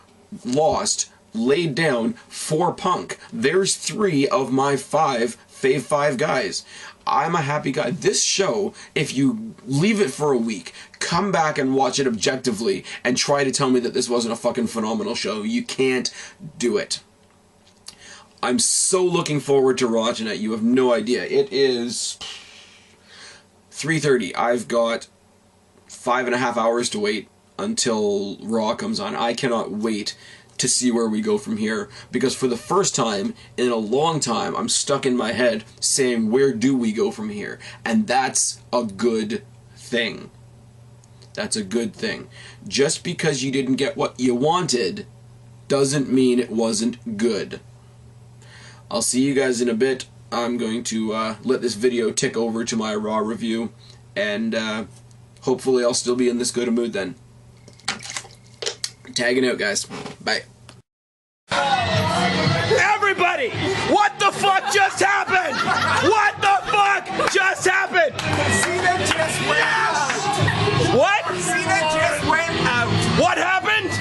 lost, laid down for Punk. There's 3 of my 5 fave 5 guys. I'm a happy guy. This show, if you leave it for a week, come back and watch it objectively, and try to tell me that this wasn't a fucking phenomenal show, you can't do it. I'm so looking forward to Raw tonight. You have no idea. It is 3:30. I've got 5.5 hours to wait until Raw comes on. I cannot wait to see where we go from here, because for the first time in a long time, I'm stuck in my head saying, where do we go from here? And that's a good thing. That's a good thing. Just because you didn't get what you wanted doesn't mean it wasn't good. I'll see you guys in a bit. I'm going to let this video tick over to my Raw review, and hopefully I'll still be in this good a mood then. Tagging out, guys. Bye. Everybody! What the fuck just happened? What the fuck just happened? Cena just went out. What? Cena just went out. What happened?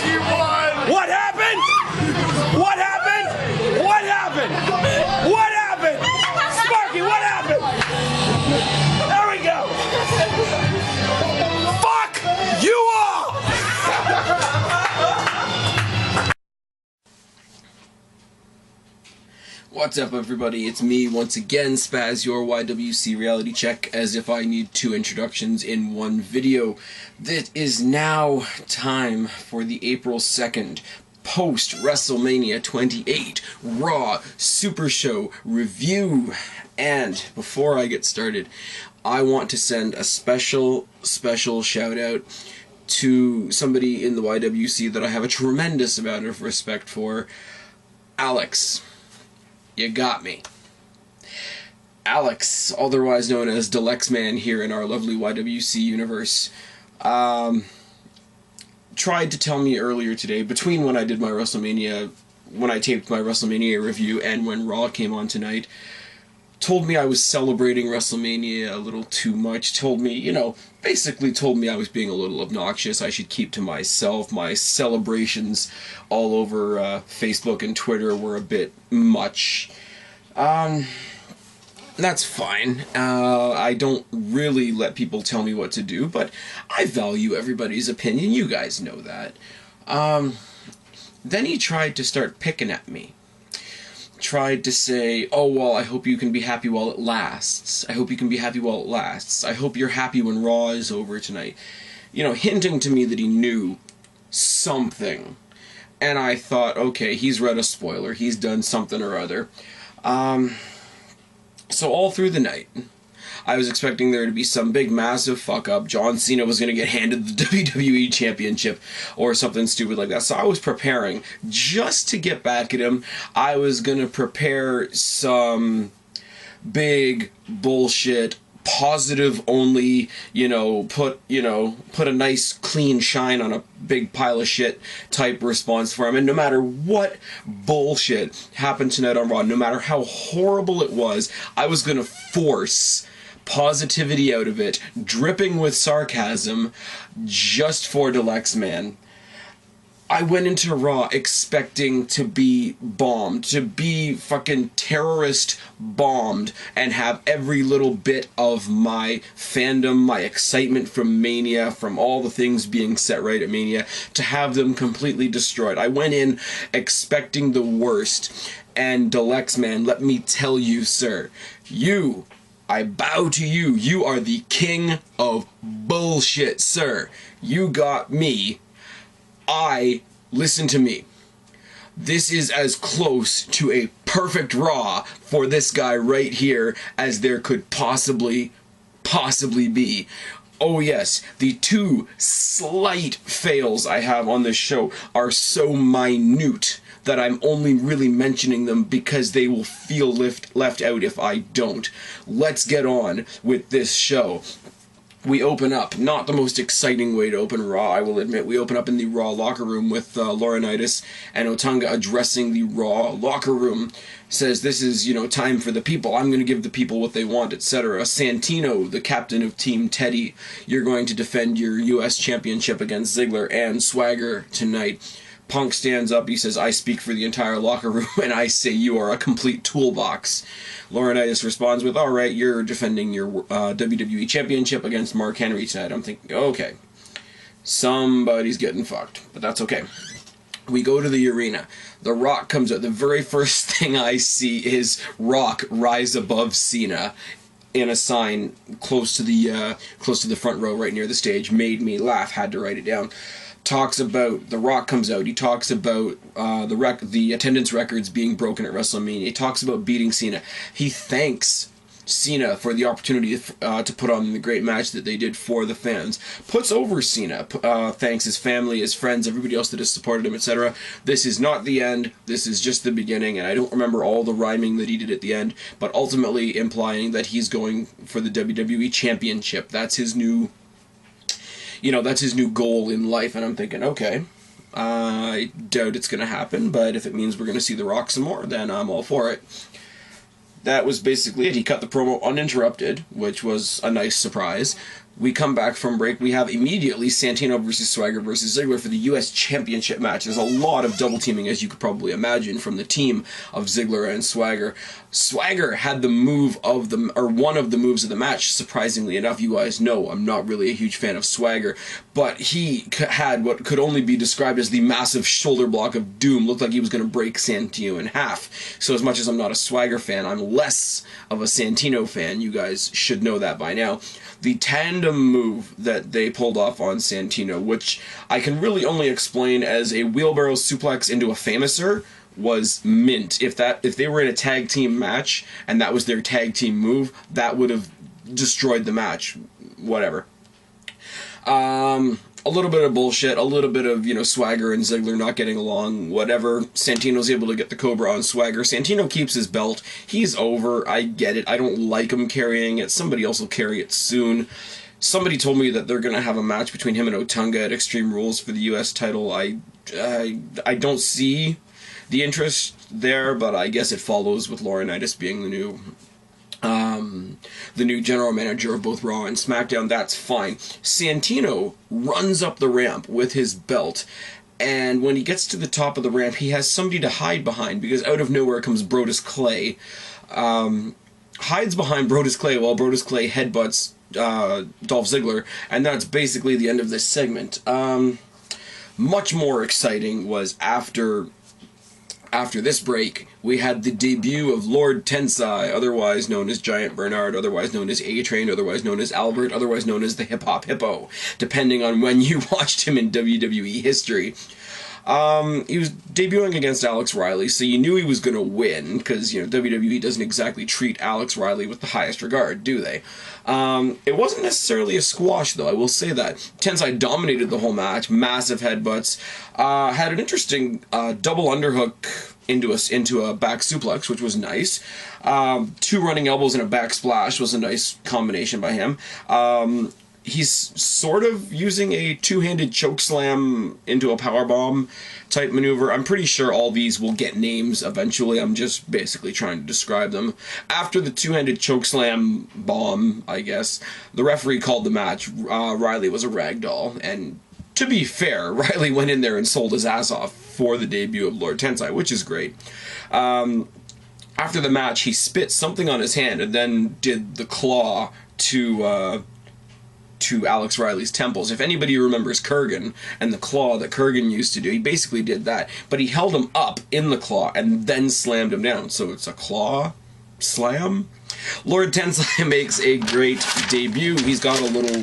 He won. What happened? What happened? What happened? What happened? Sparky, what happened? There we go. Fuck you all! What's up, everybody? It's me once again, Spaz, your YWC reality check, as if I need 2 introductions in one video. That is now time for the April 2nd Post-WrestleMania 28 Raw Super Show review. And before I get started, I want to send a special shout out to somebody in the YWC that I have a tremendous amount of respect for, Alex. You got me. Alex, otherwise known as Delexman here in our lovely YWC universe, tried to tell me earlier today, between when I did my WrestleMania, when I taped my WrestleMania review and when Raw came on tonight, told me I was celebrating WrestleMania a little too much, told me, you know, basically told me I was being a little obnoxious, I should keep to myself, my celebrations all over Facebook and Twitter were a bit much. That's fine. I don't really let people tell me what to do, but I value everybody's opinion, you guys know that. Then he tried to start picking at me. Tried to say, oh, well, I hope you can be happy while it lasts. I hope you can be happy while it lasts. I hope you're happy when Raw is over tonight. You know, hinting to me that he knew something. And I thought, okay, he's read a spoiler. He's done something or other. So all through the night, I was expecting there to be some big, massive fuck-up. John Cena was going to get handed the WWE Championship or something stupid like that. So I was preparing just to get back at him. I was going to prepare some big bullshit, positive only, put a nice clean shine on a big pile of shit type response for him. And no matter what bullshit happened tonight on Raw, no matter how horrible it was, I was going to force positivity out of it, dripping with sarcasm, just for Delexman. I went into Raw expecting to be bombed, to be fucking terrorist bombed, and have every little bit of my fandom, my excitement from Mania, from all the things being set right at Mania, to have them completely destroyed. I went in expecting the worst, and Delexman, let me tell you, sir, I bow to you. You are the king of bullshit, sir. You got me. Listen to me. This is as close to a perfect Raw for this guy right here as there could possibly be. Oh yes, the 2 slight fails I have on this show are so minute that I'm only really mentioning them because they will feel left out if I don't. Let's get on with this show. We open up, not the most exciting way to open Raw, I will admit. We open up in the Raw locker room with Laurinaitis and Otunga addressing the Raw locker room. Says, this is, you know, time for the people. I'm going to give the people what they want, etc. Santino, the captain of Team Teddy, you're going to defend your U.S. Championship against Ziggler and Swagger tonight. Punk stands up, he says, I speak for the entire locker room, and I say you are a complete toolbox. Laurinaitis responds with, alright, you're defending your WWE Championship against Mark Henry tonight. I'm thinking, okay, somebody's getting fucked, but that's okay. We go to the arena. The Rock comes out. The very first thing I see is Rock rise above Cena in a sign close to the front row right near the stage. Made me laugh, had to write it down. Talks about, The Rock comes out, he talks about the attendance records being broken at WrestleMania, he talks about beating Cena, he thanks Cena for the opportunity to put on the great match that they did for the fans, puts over Cena, thanks his family, his friends, everybody else that has supported him, etc. This is not the end, this is just the beginning, and I don't remember all the rhyming that he did at the end, but ultimately implying that he's going for the WWE Championship. That's his new... You know, that's his new goal in life, and I'm thinking, okay, I doubt it's going to happen, but if it means we're going to see The Rock some more, then I'm all for it. That was basically it. He cut the promo uninterrupted, which was a nice surprise. We come back from break. We have immediately Santino versus Swagger versus Ziggler for the U.S. Championship match. There's a lot of double teaming, as you could probably imagine, from the team of Ziggler and Swagger. Swagger had the move of the, or one of the moves of the match. Surprisingly enough, you guys know I'm not really a huge fan of Swagger, but he had what could only be described as the massive shoulder block of doom. Looked like he was going to break Santino in half. So as much as I'm not a Swagger fan, I'm less of a Santino fan. You guys should know that by now. The tandem move that they pulled off on Santino, which I can really only explain as a wheelbarrow suplex into a famouser, was mint. If they were in a tag team match and that was their tag team move, that would have destroyed the match. Whatever. A little bit of bullshit, a little bit of, you know, Swagger and Ziggler not getting along, whatever. Santino's able to get the Cobra on Swagger. Santino keeps his belt. He's over. I get it. I don't like him carrying it. Somebody else will carry it soon. Somebody told me that they're going to have a match between him and Otunga at Extreme Rules for the U.S. title. I don't see the interest there, but I guess it follows with Laurinaitis being the new general manager of both Raw and SmackDown. That's fine. Santino runs up the ramp with his belt, and when he gets to the top of the ramp, he has somebody to hide behind, because out of nowhere comes Brodus Clay. Hides behind Brodus Clay while Brodus Clay headbutts Dolph Ziggler, and that's basically the end of this segment. Much more exciting was after this break, we had the debut of Lord Tensai, otherwise known as Giant Bernard, otherwise known as A-Train, otherwise known as Albert, otherwise known as the Hip Hop Hippo, depending on when you watched him in WWE history. He was debuting against Alex Riley, so you knew he was going to win, because, you know, WWE doesn't exactly treat Alex Riley with the highest regard, do they? It wasn't necessarily a squash, though, I will say that. Tensai dominated the whole match, massive headbutts, had an interesting double underhook into a back suplex, which was nice. 2 running elbows and a back splash was a nice combination by him. He's sort of using a 2-handed chokeslam into a powerbomb type maneuver. I'm pretty sure all these will get names eventually. I'm just basically trying to describe them. After the 2-handed chokeslam bomb, I guess, the referee called the match. Riley was a ragdoll, and to be fair, Riley went in there and sold his ass off for the debut of Lord Tensai, which is great. After the match, he spit something on his hand and then did the claw to Alex Riley's temples. If anybody remembers Kurgan and the claw that Kurgan used to do, he basically did that. But he held him up in the claw and then slammed him down. So it's a claw slam. Lord Tensai makes a great debut. He's got a little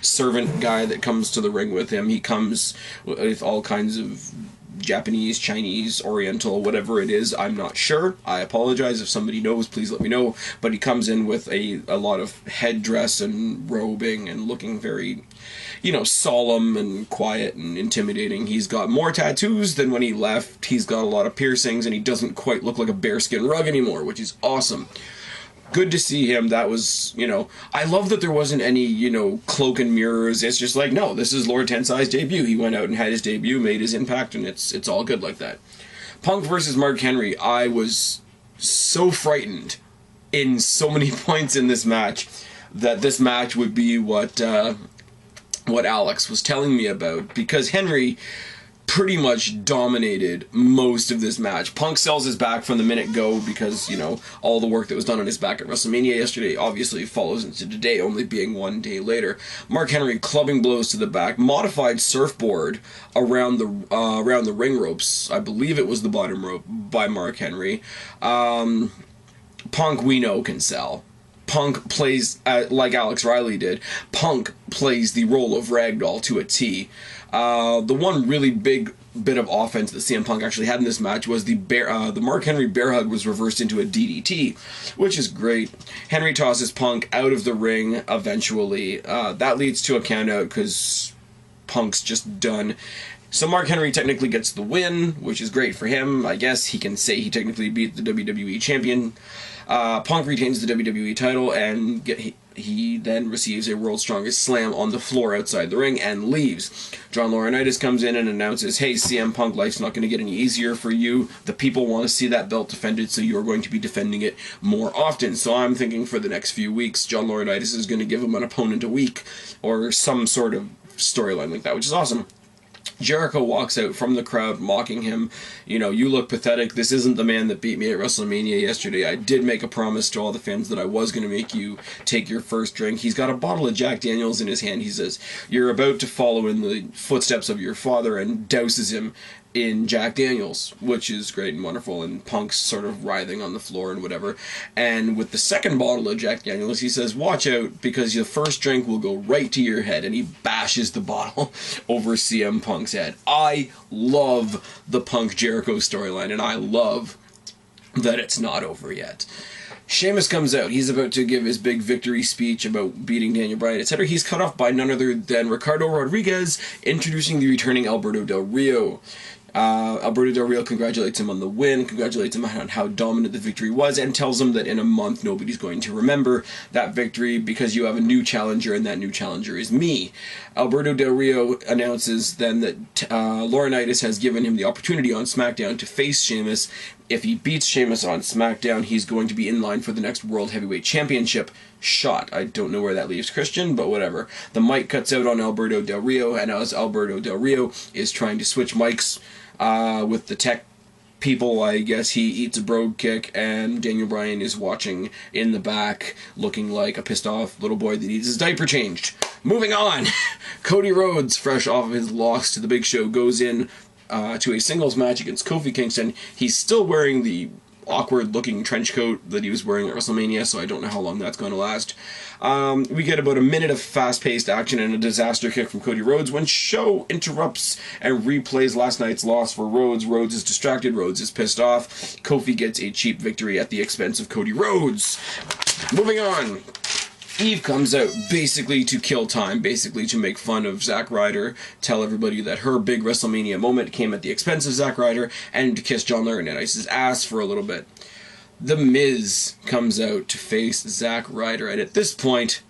servant guy that comes to the ring with him. He comes with all kinds of Japanese, Chinese, Oriental, whatever it is. I'm not sure. I apologize. If somebody knows, please let me know. But he comes in with a lot of headdress and robing and looking very, solemn and quiet and intimidating. He's got more tattoos than when he left. He's got a lot of piercings, and he doesn't quite look like a bearskin rug anymore, which is awesome. Good to see him. That was, I love that there wasn't any, cloak and mirrors. It's just like, no, this is Lord Tensai's debut. He went out and had his debut, made his impact, and it's all good like that. Punk versus Mark Henry. I was so frightened in so many points in this match that this match would be what Alex was telling me about, because Henry pretty much dominated most of this match. Punk sells his back from the minute go because, all the work that was done on his back at WrestleMania yesterday obviously follows into today, only being one day later. Mark Henry clubbing blows to the back, modified surfboard around the ring ropes. I believe it was the bottom rope by Mark Henry. Punk, we know, can sell. Punk plays, like Alex Riley did, Punk plays the role of Ragdoll to a T. The one really big bit of offense that CM Punk actually had in this match was the Mark Henry bear hug was reversed into a DDT, which is great. Henry tosses Punk out of the ring eventually. That leads to a countout because Punk's just done. So Mark Henry technically gets the win, which is great for him. I guess he can say he technically beat the WWE champion. Punk retains the WWE title, and he then receives a World's Strongest Slam on the floor outside the ring and leaves. John Laurinaitis comes in and announces, hey, CM Punk, life's not going to get any easier for you. The people want to see that belt defended, so you're going to be defending it more often. So I'm thinking for the next few weeks, John Laurinaitis is going to give him an opponent a week, or some sort of storyline like that, which is awesome. Jericho walks out from the crowd mocking him. You look pathetic. This isn't the man that beat me at WrestleMania yesterday. I did make a promise to all the fans that I was going to make you take your first drink. He's got a bottle of Jack Daniels in his hand. He says, you're about to follow in the footsteps of your father, and douses him in Jack Daniels, which is great and wonderful, and Punk's sort of writhing on the floor and whatever. And with the second bottle of Jack Daniels, he says, watch out, because your first drink will go right to your head, and he bashes the bottle over CM Punk's head. I love the Punk Jericho storyline, and I love that it's not over yet. Sheamus comes out. He's about to give his big victory speech about beating Daniel Bryan, etc. He's cut off by none other than Ricardo Rodriguez, introducing the returning Alberto Del Rio. Alberto Del Rio congratulates him on the win, congratulates him on how dominant the victory was, and tells him that in a month nobody's going to remember that victory because you have a new challenger, and that new challenger is me. Alberto Del Rio announces then that Laurinaitis has given him the opportunity on SmackDown to face Sheamus. If he beats Sheamus on SmackDown, he's going to be in line for the next World Heavyweight Championship shot. I don't know where that leaves Christian, but whatever. The mic cuts out on Alberto Del Rio, and as Alberto Del Rio is trying to switch mics with the tech people, I guess he eats a brogue kick, and Daniel Bryan is watching in the back, looking like a pissed off little boy that needs his diaper changed. Moving on, Cody Rhodes, fresh off of his loss to the Big Show, goes in to a singles match against Kofi Kingston. He's still wearing the awkward-looking trench coat that he was wearing at WrestleMania, so I don't know how long that's going to last. We get about a minute of fast-paced action and a disaster kick from Cody Rhodes when Show interrupts and replays last night's loss for Rhodes. Rhodes is distracted. Rhodes is pissed off. Kofi gets a cheap victory at the expense of Cody Rhodes. Moving on. Eve comes out basically to kill time, basically to make fun of Zack Ryder, tell everybody that her big WrestleMania moment came at the expense of Zack Ryder, and to kiss John Laurinaitis' ass for a little bit. The Miz comes out to face Zack Ryder, and at this point,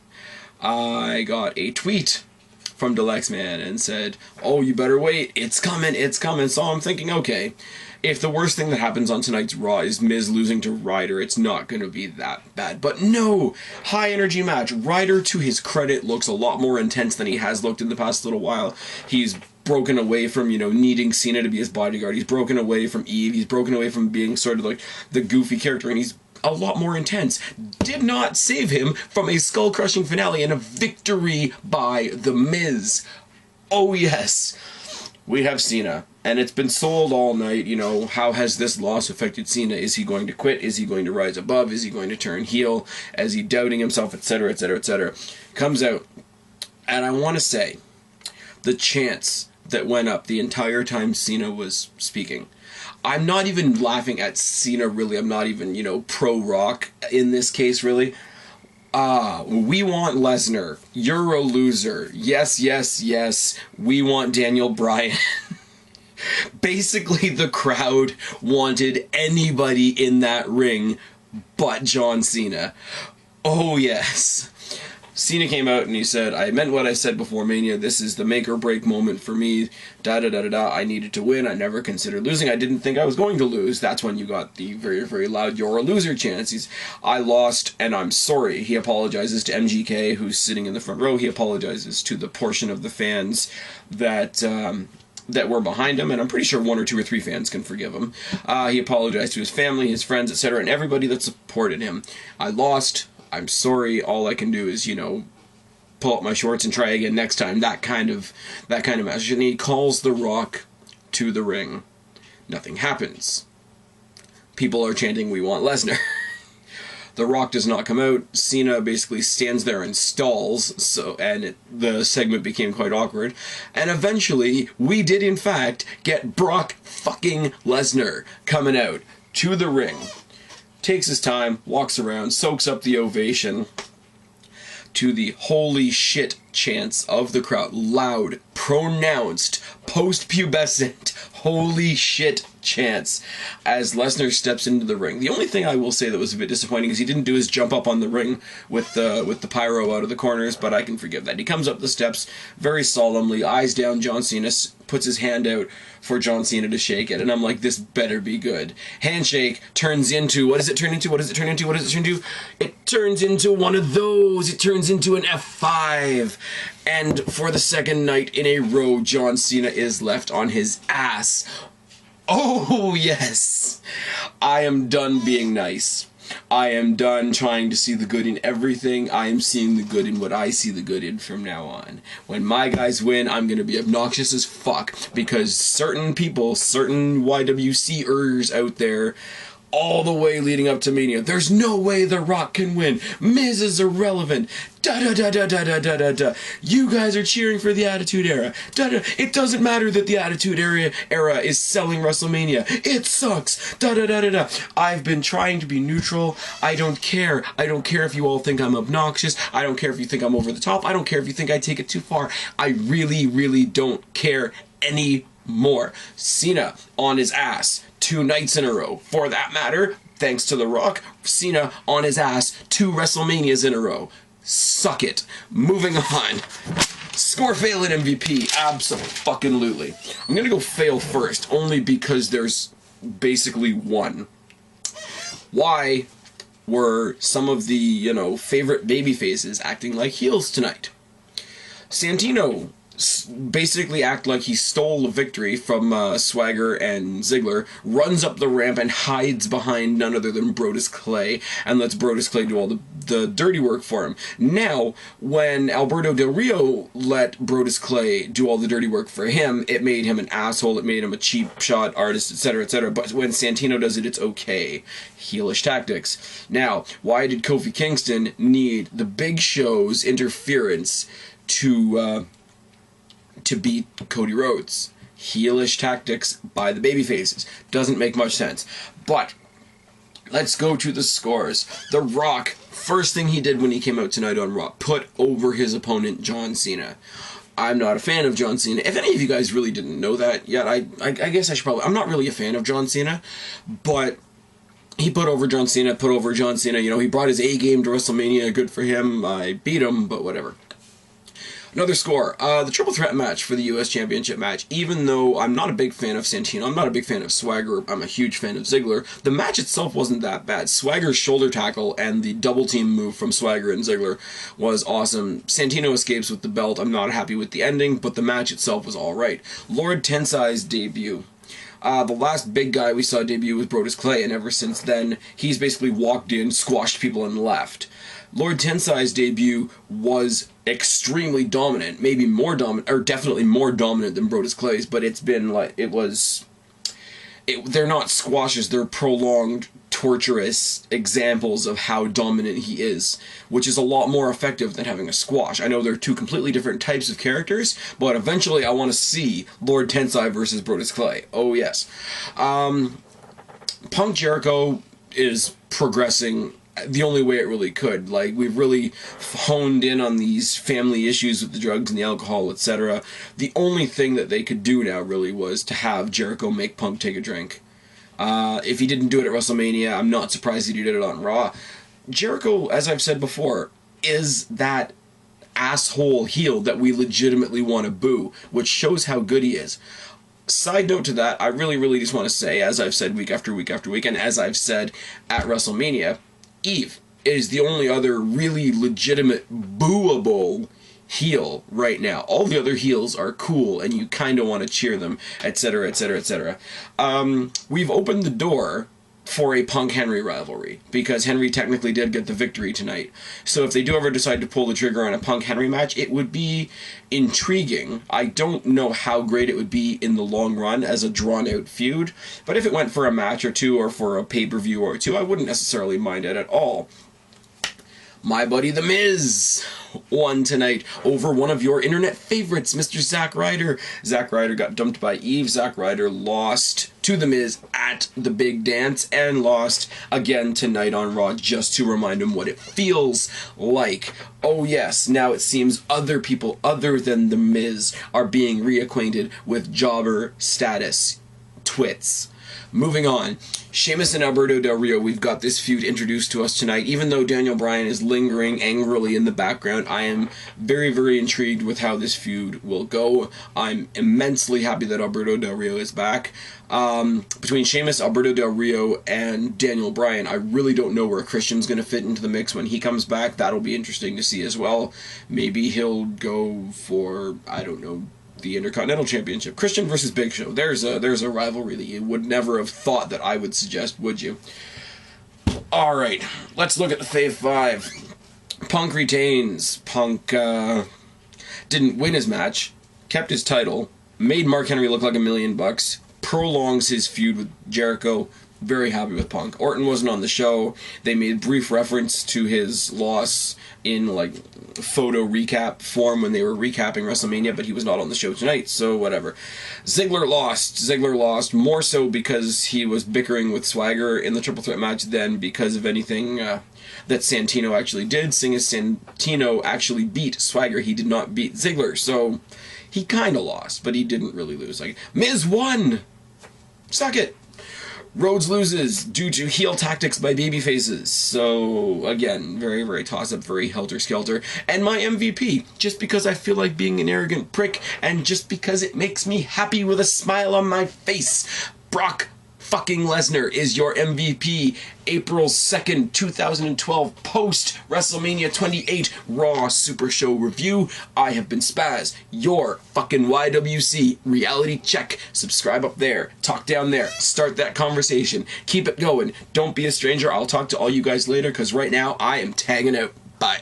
I got a tweet from Deluxe Man and said, oh, you better wait, it's coming, it's coming. So I'm thinking, okay, if the worst thing that happens on tonight's Raw is Miz losing to Ryder, it's not going to be that bad. But no! High energy match. Ryder, to his credit, looks a lot more intense than he has looked in the past little while. He's broken away from, needing Cena to be his bodyguard. He's broken away from Eve. He's broken away from being sort of like the goofy character, and he's a lot more intense. Did not save him from a skull-crushing finale and a victory by The Miz. Oh yes! We have Cena. And it's been sold all night, how has this loss affected Cena? Is he going to quit? Is he going to rise above? Is he going to turn heel? Is he doubting himself, etc., etc., etc.? Comes out. And I want to say, the chance that went up the entire time Cena was speaking. I'm not even laughing at Cena, really. I'm not even, you know, pro-Rock in this case, really. We want Lesnar. You're a loser. Yes, yes, yes. We want Daniel Bryan. Basically, the crowd wanted anybody in that ring but John Cena. Oh, yes. Cena came out and he said, I meant what I said before Mania. This is the make or break moment for me. Da-da-da-da-da. I needed to win. I never considered losing. I didn't think I was going to lose. That's when you got the very, very loud "you're a loser" chants. I lost and I'm sorry. He apologizes to MGK, who's sitting in the front row. He apologizes to the portion of the fans that were behind him, and I'm pretty sure 1 or 2 or 3 fans can forgive him. He apologized to his family, his friends, etc., and everybody that supported him. I lost. I'm sorry. All I can do is, you know, pull up my shorts and try again next time. That kind of message. And he calls The Rock to the ring. Nothing happens. People are chanting, "We want Lesnar." The Rock does not come out. Cena basically stands there and stalls, the segment became quite awkward. And eventually, we did in fact get Brock fucking Lesnar coming out to the ring. Takes his time, walks around, soaks up the ovation to the holy shit chants of the crowd. Loud, pronounced, post-pubescent, holy shit chants as Lesnar steps into the ring. The only thing I will say that was a bit disappointing is he didn't do his jump up on the ring with the pyro out of the corners, but I can forgive that. He comes up the steps very solemnly, eyes down John Cena, puts his hand out for John Cena to shake it, and I'm like, this better be good. Handshake turns into, what does it turn into? What does it turn into? What does it turn into? It turns into one of those. It turns into an F5. And for the second night in a row, John Cena is left on his ass. Oh, yes. I am done being nice. I am done trying to see the good in everything. I am seeing the good in what I see the good in from now on. When my guys win, I'm going to be obnoxious as fuck because certain people, certain YWCers out there, all the way leading up to Mania, there's no way The Rock can win. Miz is irrelevant. Da-da-da-da-da-da-da-da. You guys are cheering for the Attitude Era. Da-da. It doesn't matter that the Attitude Era is selling WrestleMania. It sucks. Da-da-da-da-da. I've been trying to be neutral. I don't care. I don't care if you all think I'm obnoxious. I don't care if you think I'm over the top. I don't care if you think I take it too far. I really, really don't care anymore. Cena on his ass 2 nights in a row. For that matter, thanks to The Rock, Cena on his ass 2 WrestleManias in a row. Suck it. Moving on. Score fail at MVP. Absolutely. I'm gonna go fail first, only because there's basically one. Why were some of the, you know, favorite baby faces acting like heels tonight? Santino basically act like he stole a victory from Swagger and Ziggler, runs up the ramp and hides behind none other than Brodus Clay, and lets Brodus Clay do all the dirty work for him. Now, when Alberto Del Rio let Brodus Clay do all the dirty work for him, it made him an asshole, it made him a cheap shot artist, etc., etc., but when Santino does it, it's okay. Heelish tactics. Now, why did Kofi Kingston need the Big Show's interference to beat Cody Rhodes? Heelish tactics by the babyfaces. Doesn't make much sense. But let's go to the scores. The Rock, first thing he did when he came out tonight on Raw, put over his opponent John Cena. I'm not a fan of John Cena. If any of you guys really didn't know that yet, I guess I should probably... I'm not really a fan of John Cena, but he put over John Cena, You know, he brought his A game to WrestleMania. Good for him. I beat him, but whatever. Another score, the triple threat match for the U.S. Championship match. Even though I'm not a big fan of Santino, I'm not a big fan of Swagger, I'm a huge fan of Ziggler, the match itself wasn't that bad. Swagger's shoulder tackle and the double team move from Swagger and Ziggler was awesome. Santino escapes with the belt. I'm not happy with the ending, but the match itself was alright. Lord Tensai's debut. The last big guy we saw debut was Brodus Clay, and ever since then, he's basically walked in, squashed people, and left. Lord Tensai's debut was extremely dominant, maybe more dominant, or definitely more dominant than Brodus Clay's, but it's been like, they're not squashes, they're prolonged torturous examples of how dominant he is, which is a lot more effective than having a squash. I know they're two completely different types of characters, but eventually I want to see Lord Tensai versus Brodus Clay. Oh yes. Punk Jericho is progressing the only way it really could. Like, we've really honed in on these family issues with the drugs and the alcohol, etc. The only thing that they could do now really was to have Jericho make Punk take a drink. If he didn't do it at WrestleMania, I'm not surprised that he did it on Raw. Jericho, as I've said before, is that asshole heel that we legitimately want to boo, which shows how good he is. Side note to that, I really just want to say, as I've said week after week after week, and as I've said at WrestleMania, Eve is the only other really legitimate booable heel right now. All the other heels are cool and you kind of want to cheer them, etc, etc, etc. We've opened the door for a Punk-Henry rivalry, because Henry technically did get the victory tonight. So if they do ever decide to pull the trigger on a Punk-Henry match, it would be intriguing. I don't know how great it would be in the long run as a drawn-out feud, but if it went for a match or two or for a pay-per-view or two, I wouldn't necessarily mind it at all. My buddy The Miz won tonight over one of your internet favorites, Mr. Zack Ryder. Zack Ryder got dumped by Eve. Zack Ryder lost to The Miz at the big dance and lost again tonight on Raw, just to remind him what it feels like. Oh yes, now it seems other people other than The Miz are being reacquainted with jobber status. Twits. Moving on, Sheamus and Alberto Del Rio, we've got this feud introduced to us tonight. Even though Daniel Bryan is lingering angrily in the background, I am very intrigued with how this feud will go. I'm immensely happy that Alberto Del Rio is back. Between Sheamus, Alberto Del Rio, and Daniel Bryan, I really don't know where Christian's going to fit into the mix when he comes back. That'll be interesting to see as well. Maybe he'll go for, I don't know, the Intercontinental Championship. Christian versus Big Show. There's a rivalry that you would never have thought that I would suggest, would you? Alright, let's look at the Fave 5. Punk retains. Punk didn't win his match, kept his title, made Mark Henry look like $1 million, prolongs his feud with Jericho. Very happy with Punk. Orton wasn't on the show. They made brief reference to his loss in like photo recap form when they were recapping WrestleMania, but he was not on the show tonight, so whatever. Ziggler lost. Ziggler lost more so because he was bickering with Swagger in the triple threat match than because of anything that Santino actually did, seeing as Santino actually beat Swagger. He did not beat Ziggler, so he kind of lost, but he didn't really lose. Like, Miz won! Suck it! Rhodes loses due to heel tactics by babyfaces. So, again, very toss-up, very helter-skelter. And my MVP, just because I feel like being an arrogant prick, and just because it makes me happy with a smile on my face, Brock fucking Lesnar is your MVP. April 2nd, 2012, post-WrestleMania 28 Raw Super Show review. I have been Spaz, your fucking YWC reality check. Subscribe up there, talk down there, start that conversation, keep it going. Don't be a stranger. I'll talk to all you guys later, because right now I am tagging out. Bye.